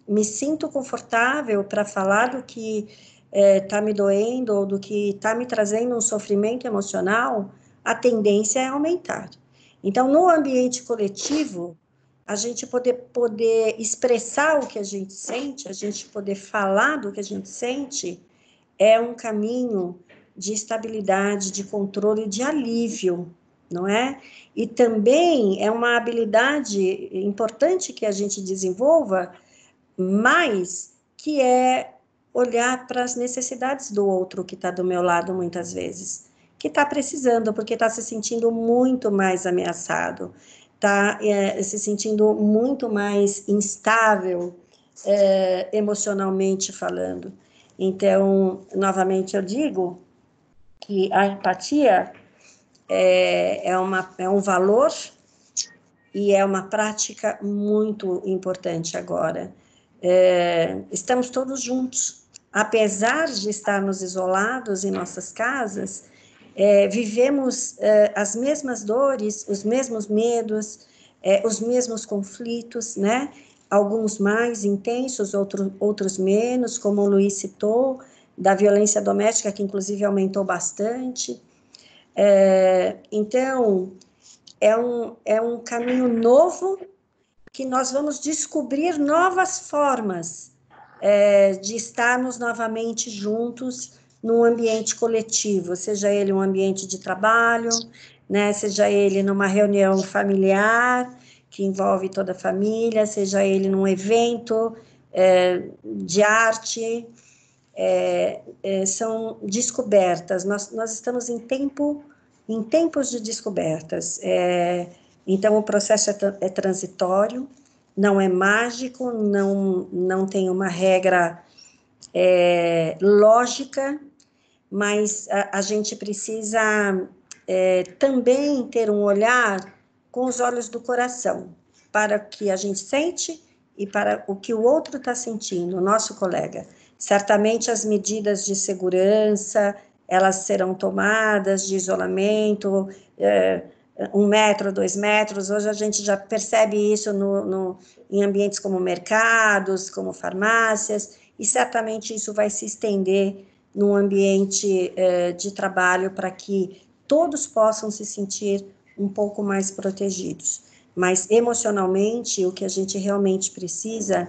me sinto confortável para falar do que está me doendo ou do que está me trazendo um sofrimento emocional, a tendência é aumentar. Então, no ambiente coletivo, a gente poder expressar o que a gente sente, a gente poder falar do que a gente sente, é um caminho de estabilidade, de controle, de alívio, não é? E também é uma habilidade importante que a gente desenvolva, mas que é olhar para as necessidades do outro que está do meu lado muitas vezes, que está precisando, porque está se sentindo muito mais ameaçado, está se sentindo muito mais instável, emocionalmente falando. Então, novamente eu digo que a empatia é um valor e é uma prática muito importante agora. Estamos todos juntos. Apesar de estarmos isolados em nossas casas, vivemos as mesmas dores, os mesmos medos, os mesmos conflitos, né? Alguns mais intensos, outros menos, como o Luiz citou, da violência doméstica, que inclusive aumentou bastante. Então, é um caminho novo que nós vamos descobrir novas formas de estarmos novamente juntos num ambiente coletivo, seja ele um ambiente de trabalho, né, seja ele numa reunião familiar, que envolve toda a família, seja ele num evento de arte, são descobertas. Nós estamos em tempos de descobertas. Então, o processo é transitório, não é mágico, não tem uma regra lógica, mas a gente precisa também ter um olhar com os olhos do coração, para o que a gente sente e para o que o outro está sentindo, o nosso colega. Certamente as medidas de segurança, elas serão tomadas, de isolamento, 1 metro, 2 metros, hoje a gente já percebe isso em ambientes como mercados, como farmácias, e certamente isso vai se estender num ambiente de trabalho para que todos possam se sentir um pouco mais protegidos. Mas emocionalmente, o que a gente realmente precisa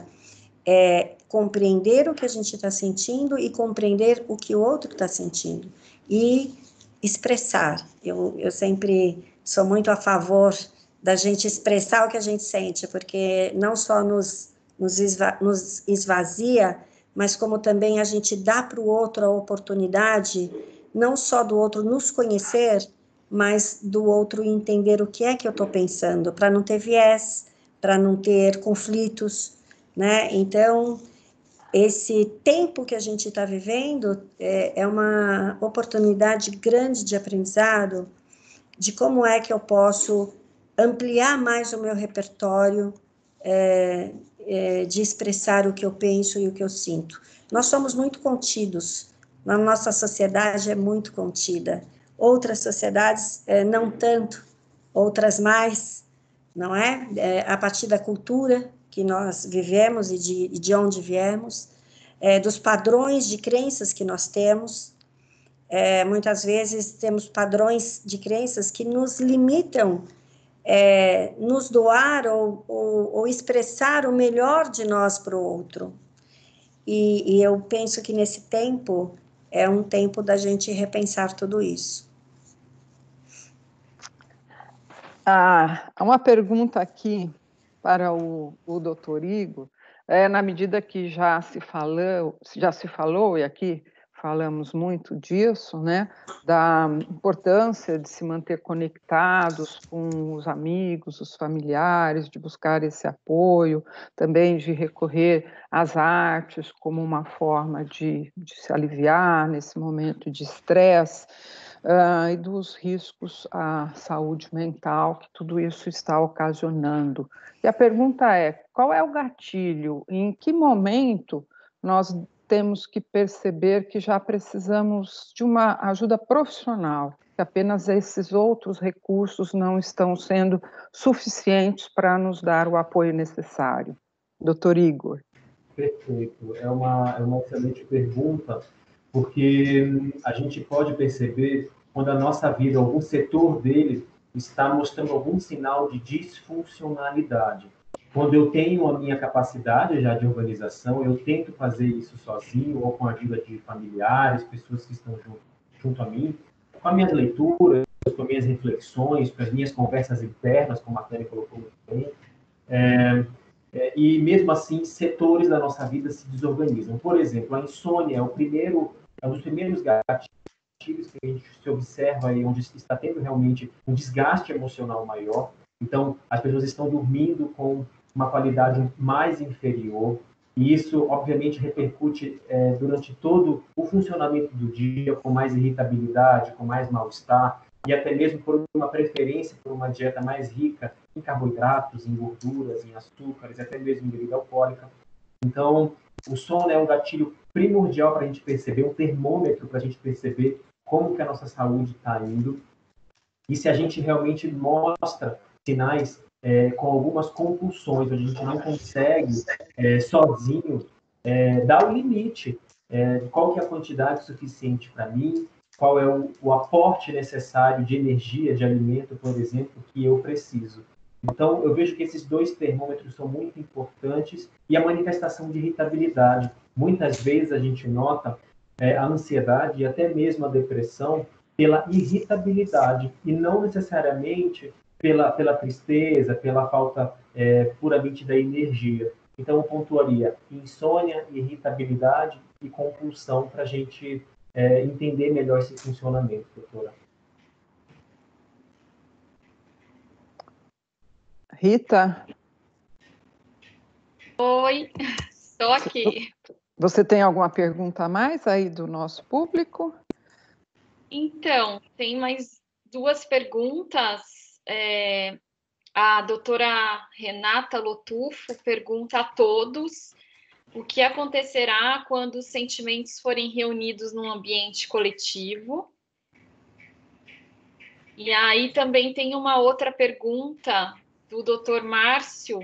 é compreender o que a gente está sentindo e compreender o que o outro está sentindo e expressar. Eu sempre sou muito a favor da gente expressar o que a gente sente, porque não só nos esvazia, mas como também a gente dá para o outro a oportunidade, não só do outro nos conhecer, mas do outro entender o que é que eu estou pensando, para não ter viés, para não ter conflitos, né? Então, esse tempo que a gente está vivendo é uma oportunidade grande de aprendizado de como é que eu posso ampliar mais o meu repertório de expressar o que eu penso e o que eu sinto. Nós somos muito contidos, a nossa sociedade é muito contida. outras sociedades não tanto, outras mais, não é? A partir da cultura que nós vivemos e de onde viemos, dos padrões de crenças que nós temos. Muitas vezes temos padrões de crenças que nos limitam nos doar ou expressar o melhor de nós para o outro. E eu penso que nesse tempo é um tempo da gente repensar tudo isso. Há uma pergunta aqui para o Dr. Igor, na medida que já se falou, e aqui falamos muito disso, né, da importância de se manter conectados com os amigos, os familiares, de buscar esse apoio, também de recorrer às artes como uma forma de se aliviar nesse momento de estresse, e dos riscos à saúde mental que tudo isso está ocasionando. E a pergunta é, qual é o gatilho? Em que momento nós temos que perceber que já precisamos de uma ajuda profissional, que apenas esses outros recursos não estão sendo suficientes para nos dar o apoio necessário? Doutor Igor. Perfeito. É uma excelente pergunta, porque a gente pode perceber quando a nossa vida, algum setor dele, está mostrando algum sinal de disfuncionalidade. Quando eu tenho a minha capacidade já de organização, eu tento fazer isso sozinho ou com a ajuda de familiares, pessoas que estão junto a mim, com as minhas leituras, com as minhas reflexões, com as minhas conversas internas, como a Tânia colocou muito bem. E mesmo assim, setores da nossa vida se desorganizam. Por exemplo, a insônia é um dos primeiros gatilhos que a gente se observa e onde está tendo realmente um desgaste emocional maior. Então, as pessoas estão dormindo com uma qualidade mais inferior, e isso, obviamente, repercute durante todo o funcionamento do dia, com mais irritabilidade, com mais mal-estar, e até mesmo por uma preferência por uma dieta mais rica em carboidratos, em gorduras, em açúcares, até mesmo em bebida alcoólica. Então, o sono é um gatilho primordial para a gente perceber, um termômetro para a gente perceber como que a nossa saúde está indo, e se a gente realmente mostra sinais com algumas compulsões, onde a gente não consegue sozinho dar o limite, qual que é a quantidade suficiente para mim, qual é o aporte necessário de energia, de alimento, por exemplo, que eu preciso. Então, eu vejo que esses dois termômetros são muito importantes, e a manifestação de irritabilidade. Muitas vezes a gente nota a ansiedade e até mesmo a depressão pela irritabilidade, e não necessariamente pela tristeza, pela falta puramente da energia. Então, eu pontuaria insônia, irritabilidade e compulsão para a gente entender melhor esse funcionamento, doutora. Rita? Oi, estou aqui. Você tem alguma pergunta a mais aí do nosso público? Então, tem mais duas perguntas. A doutora Renata Lotufo pergunta a todos o que acontecerá quando os sentimentos forem reunidos num ambiente coletivo. E aí também tem uma outra pergunta do doutor Márcio,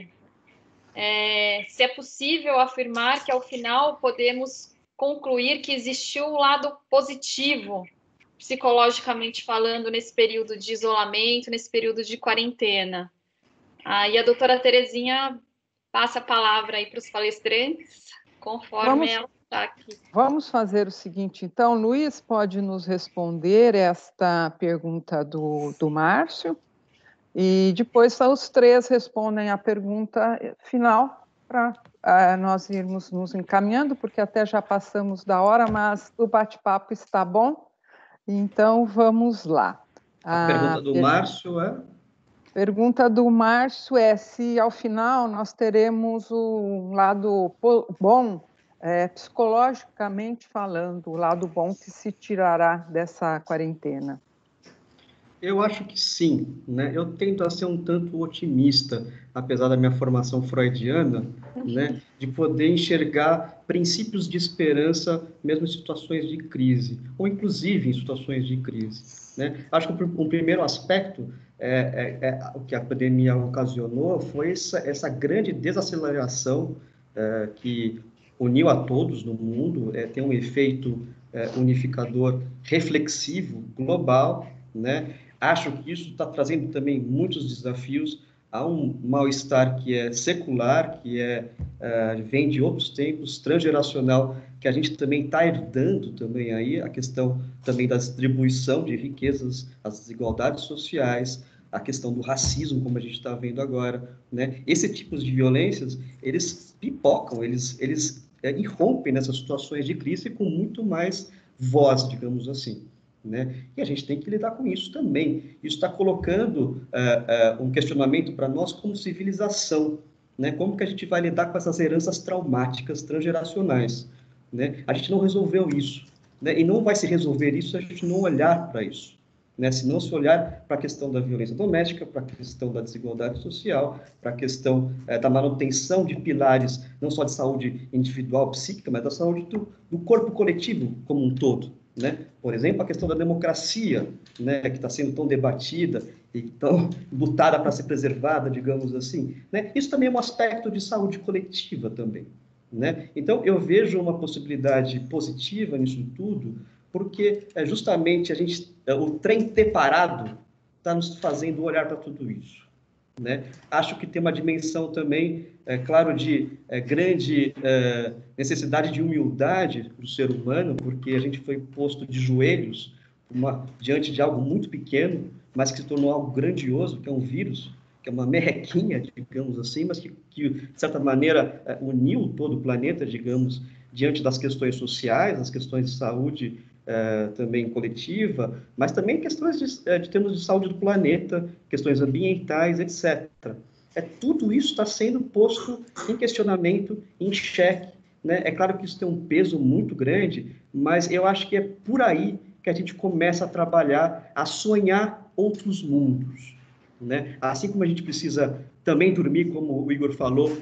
se é possível afirmar que ao final podemos concluir que existiu um lado positivo, psicologicamente falando, nesse período de isolamento, nesse período de quarentena. Aí a doutora Terezinha passa a palavra aí para os palestrantes, conforme ela está aqui. Vamos fazer o seguinte, então, Luiz pode nos responder esta pergunta do Márcio, e depois os três respondem a pergunta final, para nós irmos nos encaminhando, porque até já passamos da hora, mas o bate-papo está bom, então vamos lá. A pergunta do Márcio é? Pergunta do Márcio é se, ao final, nós teremos um lado bom, psicologicamente falando, o lado bom que se tirará dessa quarentena. Eu acho que sim, né? Eu tento a ser um tanto otimista, apesar da minha formação freudiana, né? De poder enxergar princípios de esperança, mesmo em situações de crise, ou inclusive em situações de crise, né? Acho que um primeiro aspecto o que a pandemia ocasionou foi essa grande desaceleração que uniu a todos no mundo, tem um efeito unificador reflexivo, global, né? Acho que isso está trazendo também muitos desafios. Há um mal-estar que é secular, que vem de outros tempos, transgeracional, que a gente também está herdando também aí, a questão também da distribuição de riquezas, as desigualdades sociais, a questão do racismo, como a gente está vendo agora, né? Esses tipos de violências, eles pipocam, eles irrompem nessas situações de crise com muito mais voz, digamos assim, né? E a gente tem que lidar com isso também. Isso está colocando um questionamento para nós como civilização, né? Como que a gente vai lidar com essas heranças traumáticas transgeracionais, né? A gente não resolveu isso, né? E não vai se resolver isso se a gente não olhar para isso, né? Se não se olhar para a questão da violência doméstica, para a questão da desigualdade social, para a questão da manutenção de pilares, não só de saúde individual, psíquica, mas da saúde do corpo coletivo como um todo, né? Por exemplo, a questão da democracia, né, que está sendo tão debatida e tão lutada para ser preservada, digamos assim, né? Isso também é um aspecto de saúde coletiva também, né? Então, eu vejo uma possibilidade positiva nisso tudo, porque justamente o trem ter parado está nos fazendo olhar para tudo isso, né? Acho que tem uma dimensão também, claro, de grande necessidade de humildade do ser humano, porque a gente foi posto de joelhos diante de algo muito pequeno, mas que se tornou algo grandioso, que é um vírus, que é uma merrequinha, digamos assim, mas que de certa maneira, uniu todo o planeta, digamos, diante das questões sociais, das questões de saúde também coletiva, mas também questões de termos de saúde do planeta, questões ambientais, etc. Tudo isso está sendo posto em questionamento, em xeque, né? É claro que isso tem um peso muito grande, mas eu acho que é por aí que a gente começa a trabalhar, a sonhar outros mundos, né? Assim como a gente precisa também dormir, como o Igor falou,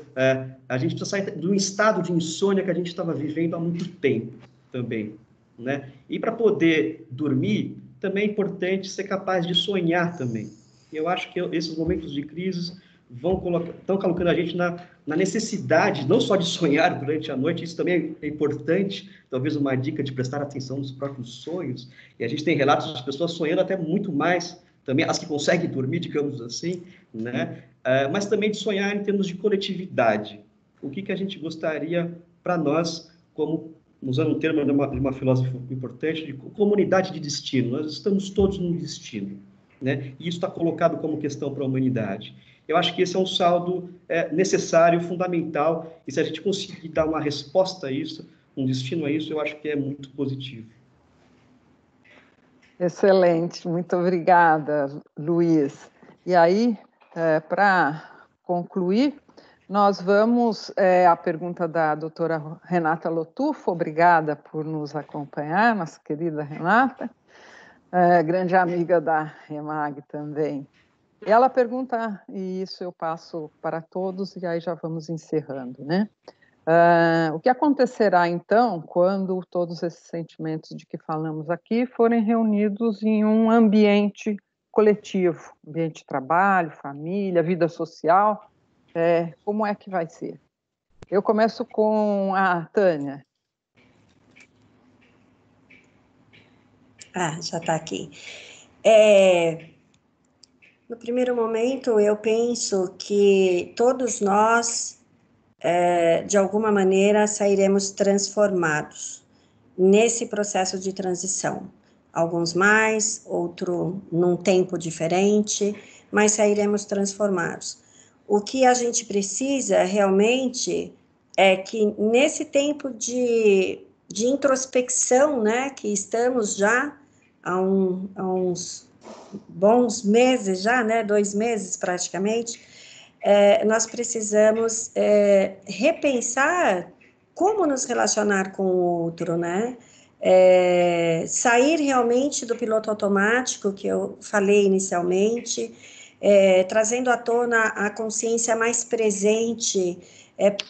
a gente precisa sair de um estado de insônia que a gente estava vivendo há muito tempo também, né? E para poder dormir, também é importante ser capaz de sonhar também. E eu acho que esses momentos de crise estão colocando a gente na necessidade, não só de sonhar durante a noite, isso também é importante, talvez uma dica de prestar atenção nos próprios sonhos, e a gente tem relatos de pessoas sonhando até muito mais, também as que conseguem dormir, digamos assim, né? Mas também de sonhar em termos de coletividade. O que a gente gostaria para nós, como usando um termo de uma filósofa importante, de comunidade de destino. Nós estamos todos num destino, né? E isso está colocado como questão para a humanidade. Eu acho que esse é um saldo necessário, fundamental, e se a gente conseguir dar uma resposta a isso, um destino a isso, eu acho que é muito positivo. Excelente, muito obrigada, Luiz. E aí, para concluir, nós vamos à pergunta da doutora Renata Lotufo, obrigada por nos acompanhar, nossa querida Renata, grande amiga da REMAG também. E ela pergunta, e isso eu passo para todos, e aí já vamos encerrando, né? O que acontecerá, então, quando todos esses sentimentos de que falamos aqui forem reunidos em um ambiente coletivo, ambiente de trabalho, família, vida social, como é que vai ser? Eu começo com a Tânia. Já está aqui. No primeiro momento, eu penso que todos nós, de alguma maneira, sairemos transformados nesse processo de transição. Alguns mais, outro num tempo diferente, mas sairemos transformados. O que a gente precisa realmente é que nesse tempo de introspecção, né, que estamos já há uns bons meses já, né, 2 meses praticamente, nós precisamos repensar como nos relacionar com o outro, né? Sair realmente do piloto automático que eu falei inicialmente, trazendo à tona a consciência mais presente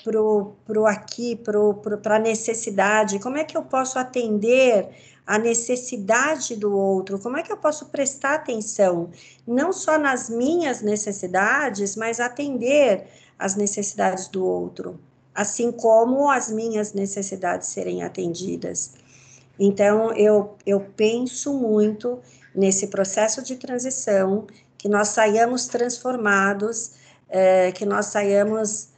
pro aqui, para a necessidade, como é que eu posso atender a necessidade do outro, como é que eu posso prestar atenção, não só nas minhas necessidades, mas atender as necessidades do outro, assim como as minhas necessidades serem atendidas. Então, eu penso muito nesse processo de transição, que nós saiamos transformados, que nós saiamos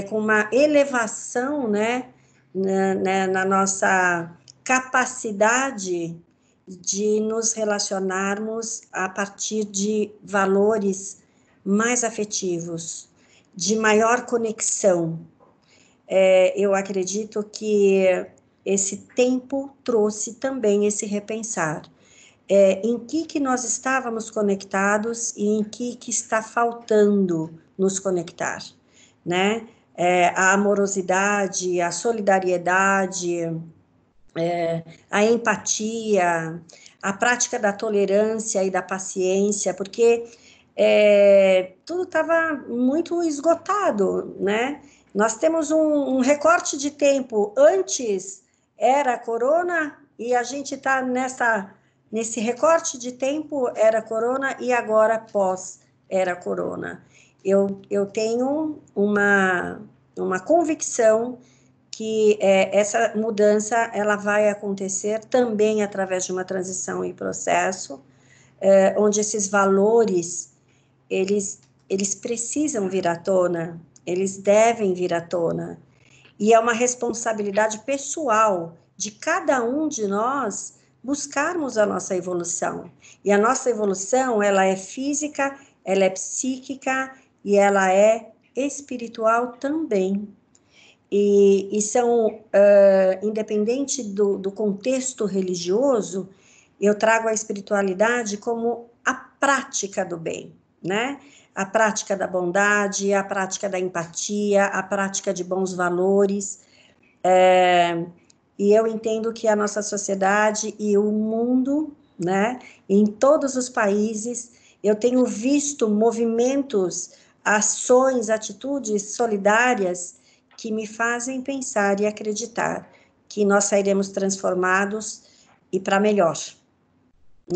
com uma elevação, né, na nossa capacidade de nos relacionarmos a partir de valores mais afetivos, de maior conexão. Eu acredito que esse tempo trouxe também esse repensar. Em que nós estávamos conectados e em que está faltando nos conectar, né? A amorosidade, a solidariedade, a empatia, a prática da tolerância e da paciência, porque tudo estava muito esgotado, né? Nós temos um recorte de tempo. Antes era corona e a gente está nesse recorte de tempo, era corona, e agora pós era corona. Eu tenho uma convicção que essa mudança ela vai acontecer também através de uma transição em processo, onde esses valores, eles precisam vir à tona, eles devem vir à tona, e é uma responsabilidade pessoal de cada um de nós buscarmos a nossa evolução, e a nossa evolução, ela é física, ela é psíquica, e ela é espiritual também. E são, independente do contexto religioso, eu trago a espiritualidade como a prática do bem, né? A prática da bondade, a prática da empatia, a prática de bons valores. E eu entendo que a nossa sociedade e o mundo, né, em todos os países, eu tenho visto movimentos, ações, atitudes solidárias que me fazem pensar e acreditar que nós sairemos transformados e para melhor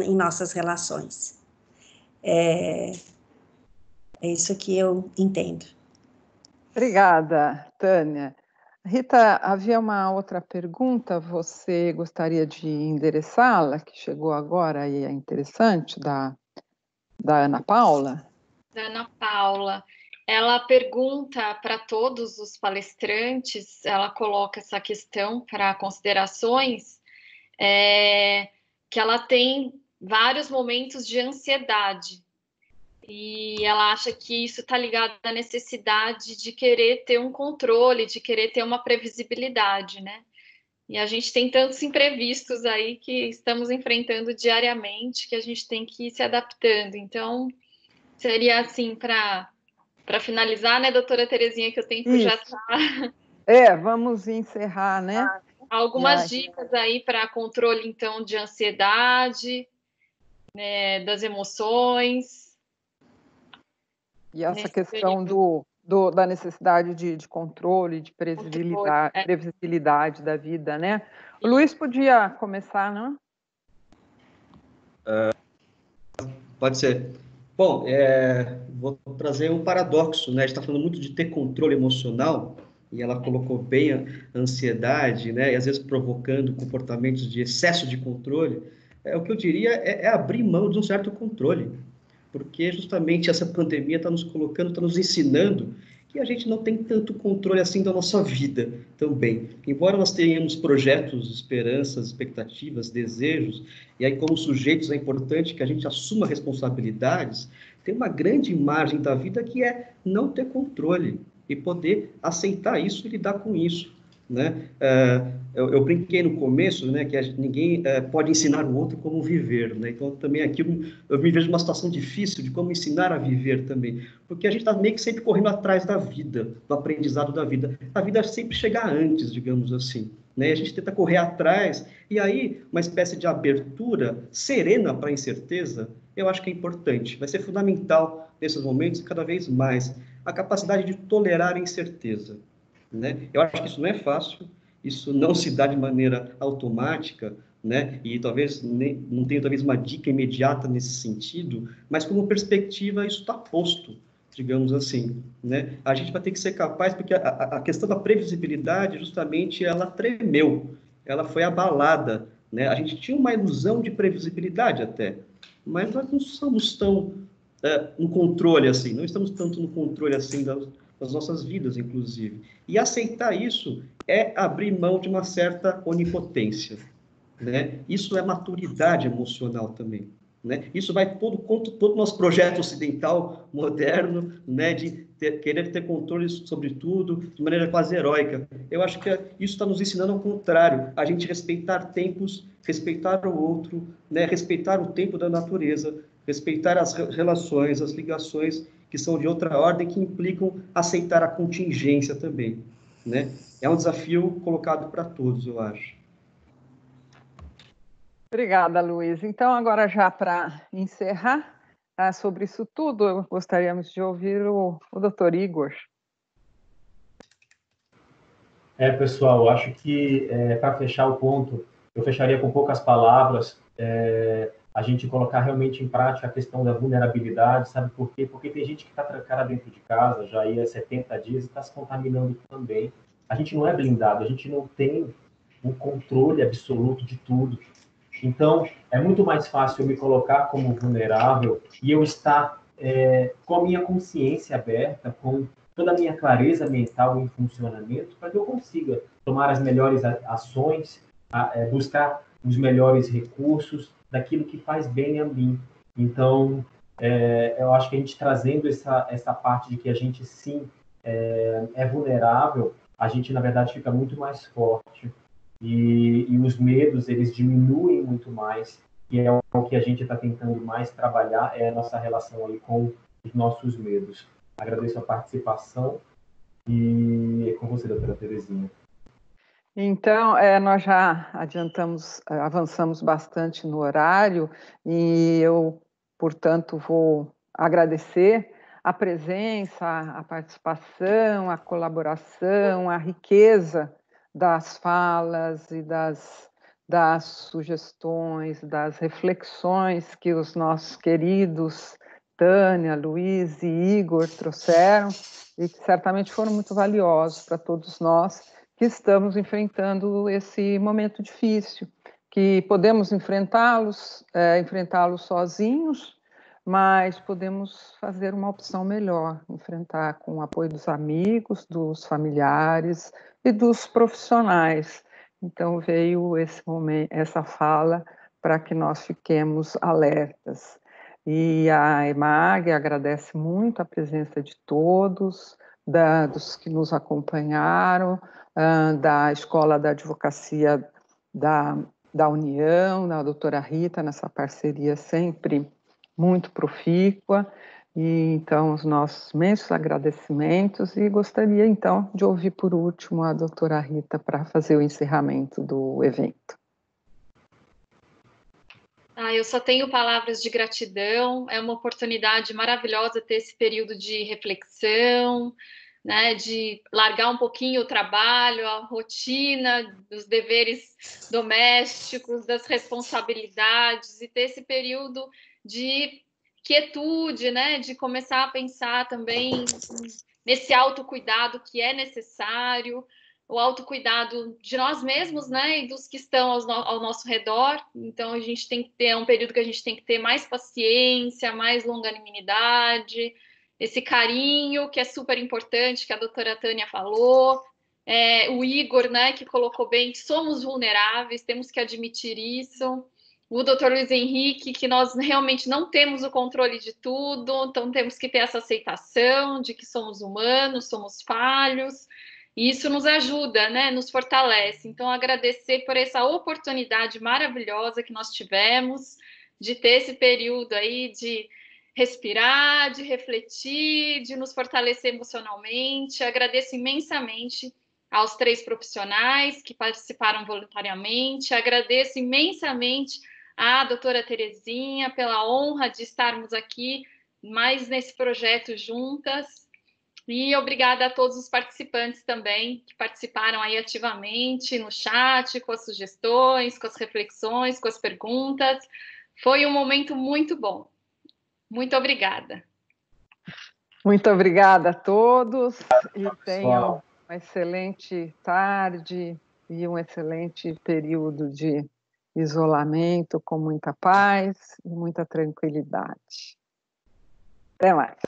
em nossas relações. É isso que eu entendo. Obrigada, Tânia. Rita, havia uma outra pergunta, você gostaria de endereçá-la, que chegou agora e é interessante, da Ana Paula? Da Ana Paula. Ela pergunta para todos os palestrantes, ela coloca essa questão para considerações, que ela tem vários momentos de ansiedade, e ela acha que isso está ligado à necessidade de querer ter um controle, de querer ter uma previsibilidade, né? E a gente tem tantos imprevistos aí que estamos enfrentando diariamente, que a gente tem que ir se adaptando. Então, seria assim, para finalizar, né, doutora Terezinha, que o tempo já está... Vamos encerrar, né? Algumas dicas aí para controle, então, de ansiedade, né, das emoções. E essa questão da necessidade de controle, de previsibilidade da vida, né? O Luiz podia começar, não? Pode ser. Bom, vou trazer um paradoxo, né? A gente está falando muito de ter controle emocional, e ela colocou bem a ansiedade, né? E às vezes provocando comportamentos de excesso de controle. O que eu diria é abrir mão de um certo controle, porque justamente essa pandemia está nos colocando, está nos ensinando que a gente não tem tanto controle assim da nossa vida também. Embora nós tenhamos projetos, esperanças, expectativas, desejos, e aí como sujeitos é importante que a gente assuma responsabilidades, tem uma grande margem da vida que é não ter controle e poder aceitar isso e lidar com isso, né? Eu brinquei no começo, né, que ninguém pode ensinar o outro como viver, né? Então também aqui eu me vejo numa situação difícil de como ensinar a viver também, porque a gente está meio que sempre correndo atrás da vida, do aprendizado da vida. A vida sempre chega antes, digamos assim, né? A gente tenta correr atrás, e aí uma espécie de abertura serena para a incerteza, eu acho que é importante, vai ser fundamental nesses momentos, cada vez mais, a capacidade de tolerar a incerteza. né? Eu acho que isso não é fácil, isso não se dá de maneira automática, né? E talvez não tenha talvez uma dica imediata nesse sentido, mas como perspectiva isso está posto, digamos assim, né? A gente vai ter que ser capaz, porque a questão da previsibilidade, justamente, ela tremeu, ela foi abalada, né? A gente tinha uma ilusão de previsibilidade até, mas nós não somos tão no controle assim, não estamos tanto no controle assim das nossas vidas, inclusive. E aceitar isso é abrir mão de uma certa onipotência, né? Isso é maturidade emocional também, né? Isso vai todo contra todo o nosso projeto ocidental moderno, né? De querer ter controle sobre tudo de maneira quase heróica. Eu acho que isso está nos ensinando ao contrário, a gente respeitar tempos, respeitar o outro, né? Respeitar o tempo da natureza, respeitar as relações, as ligações que são de outra ordem, que implicam aceitar a contingência também, né? É um desafio colocado para todos, eu acho. Obrigada, Luiz. Então, agora já para encerrar sobre isso tudo, gostaríamos de ouvir o Dr. Igor. Pessoal, acho que para fechar o ponto, eu fecharia com poucas palavras, a gente colocar realmente em prática a questão da vulnerabilidade, sabe por quê? Porque tem gente que está trancada dentro de casa, já ia 70 dias e está se contaminando também. A gente não é blindado, a gente não tem um controle absoluto de tudo. Então, é muito mais fácil eu me colocar como vulnerável e eu estar com a minha consciência aberta, com toda a minha clareza mental em funcionamento, para que eu consiga tomar as melhores ações, buscar os melhores recursos daquilo que faz bem a mim. Então, eu acho que a gente trazendo essa parte de que a gente, sim, é vulnerável, a gente, na verdade, fica muito mais forte. E os medos, eles diminuem muito mais, e é o que a gente está tentando mais trabalhar, é a nossa relação aí com os nossos medos. Agradeço a participação e é com você, doutora Terezinha. Então, nós já avançamos bastante no horário e eu, portanto, vou agradecer a presença, a participação, a colaboração, a riqueza das falas e das sugestões, das reflexões que os nossos queridos Tânia, Luiz e Igor trouxeram e que certamente foram muito valiosos para todos nós que estamos enfrentando esse momento difícil, que podemos enfrentá-los sozinhos, mas podemos fazer uma opção melhor, enfrentar com o apoio dos amigos, dos familiares e dos profissionais. Então veio essa fala para que nós fiquemos alertas. E a EMAG agradece muito a presença de todos, dos que nos acompanharam, da Escola da Advocacia da União, da doutora Rita, nessa parceria sempre muito profícua. E, então, os nossos imensos agradecimentos e gostaria, então, de ouvir por último a doutora Rita para fazer o encerramento do evento. Eu só tenho palavras de gratidão, é uma oportunidade maravilhosa ter esse período de reflexão, né, de largar um pouquinho o trabalho, a rotina, os deveres domésticos, das responsabilidades, e ter esse período de quietude, né, de começar a pensar também nesse autocuidado que é necessário, o autocuidado de nós mesmos, né, e dos que estão ao nosso redor. Então, a gente tem que ter um período que a gente tem que ter mais paciência, mais longanimidade, esse carinho que é super importante, que a doutora Tânia falou, o Igor, né, que colocou bem, somos vulneráveis, temos que admitir isso, o doutor Luiz Henrique, que nós realmente não temos o controle de tudo, então temos que ter essa aceitação de que somos humanos, somos falhos, e isso nos ajuda, né, nos fortalece. Então, agradecer por essa oportunidade maravilhosa que nós tivemos de ter esse período aí de respirar, de refletir, de nos fortalecer emocionalmente. Agradeço imensamente aos 3 profissionais que participaram voluntariamente. Agradeço imensamente à doutora Terezinha pela honra de estarmos aqui mais nesse projeto juntas. E obrigada a todos os participantes também, que participaram aí ativamente no chat, com as sugestões, com as reflexões, com as perguntas. Foi um momento muito bom. Muito obrigada. Muito obrigada a todos e tenham uma excelente tarde e um excelente período de isolamento com muita paz e muita tranquilidade. Até mais.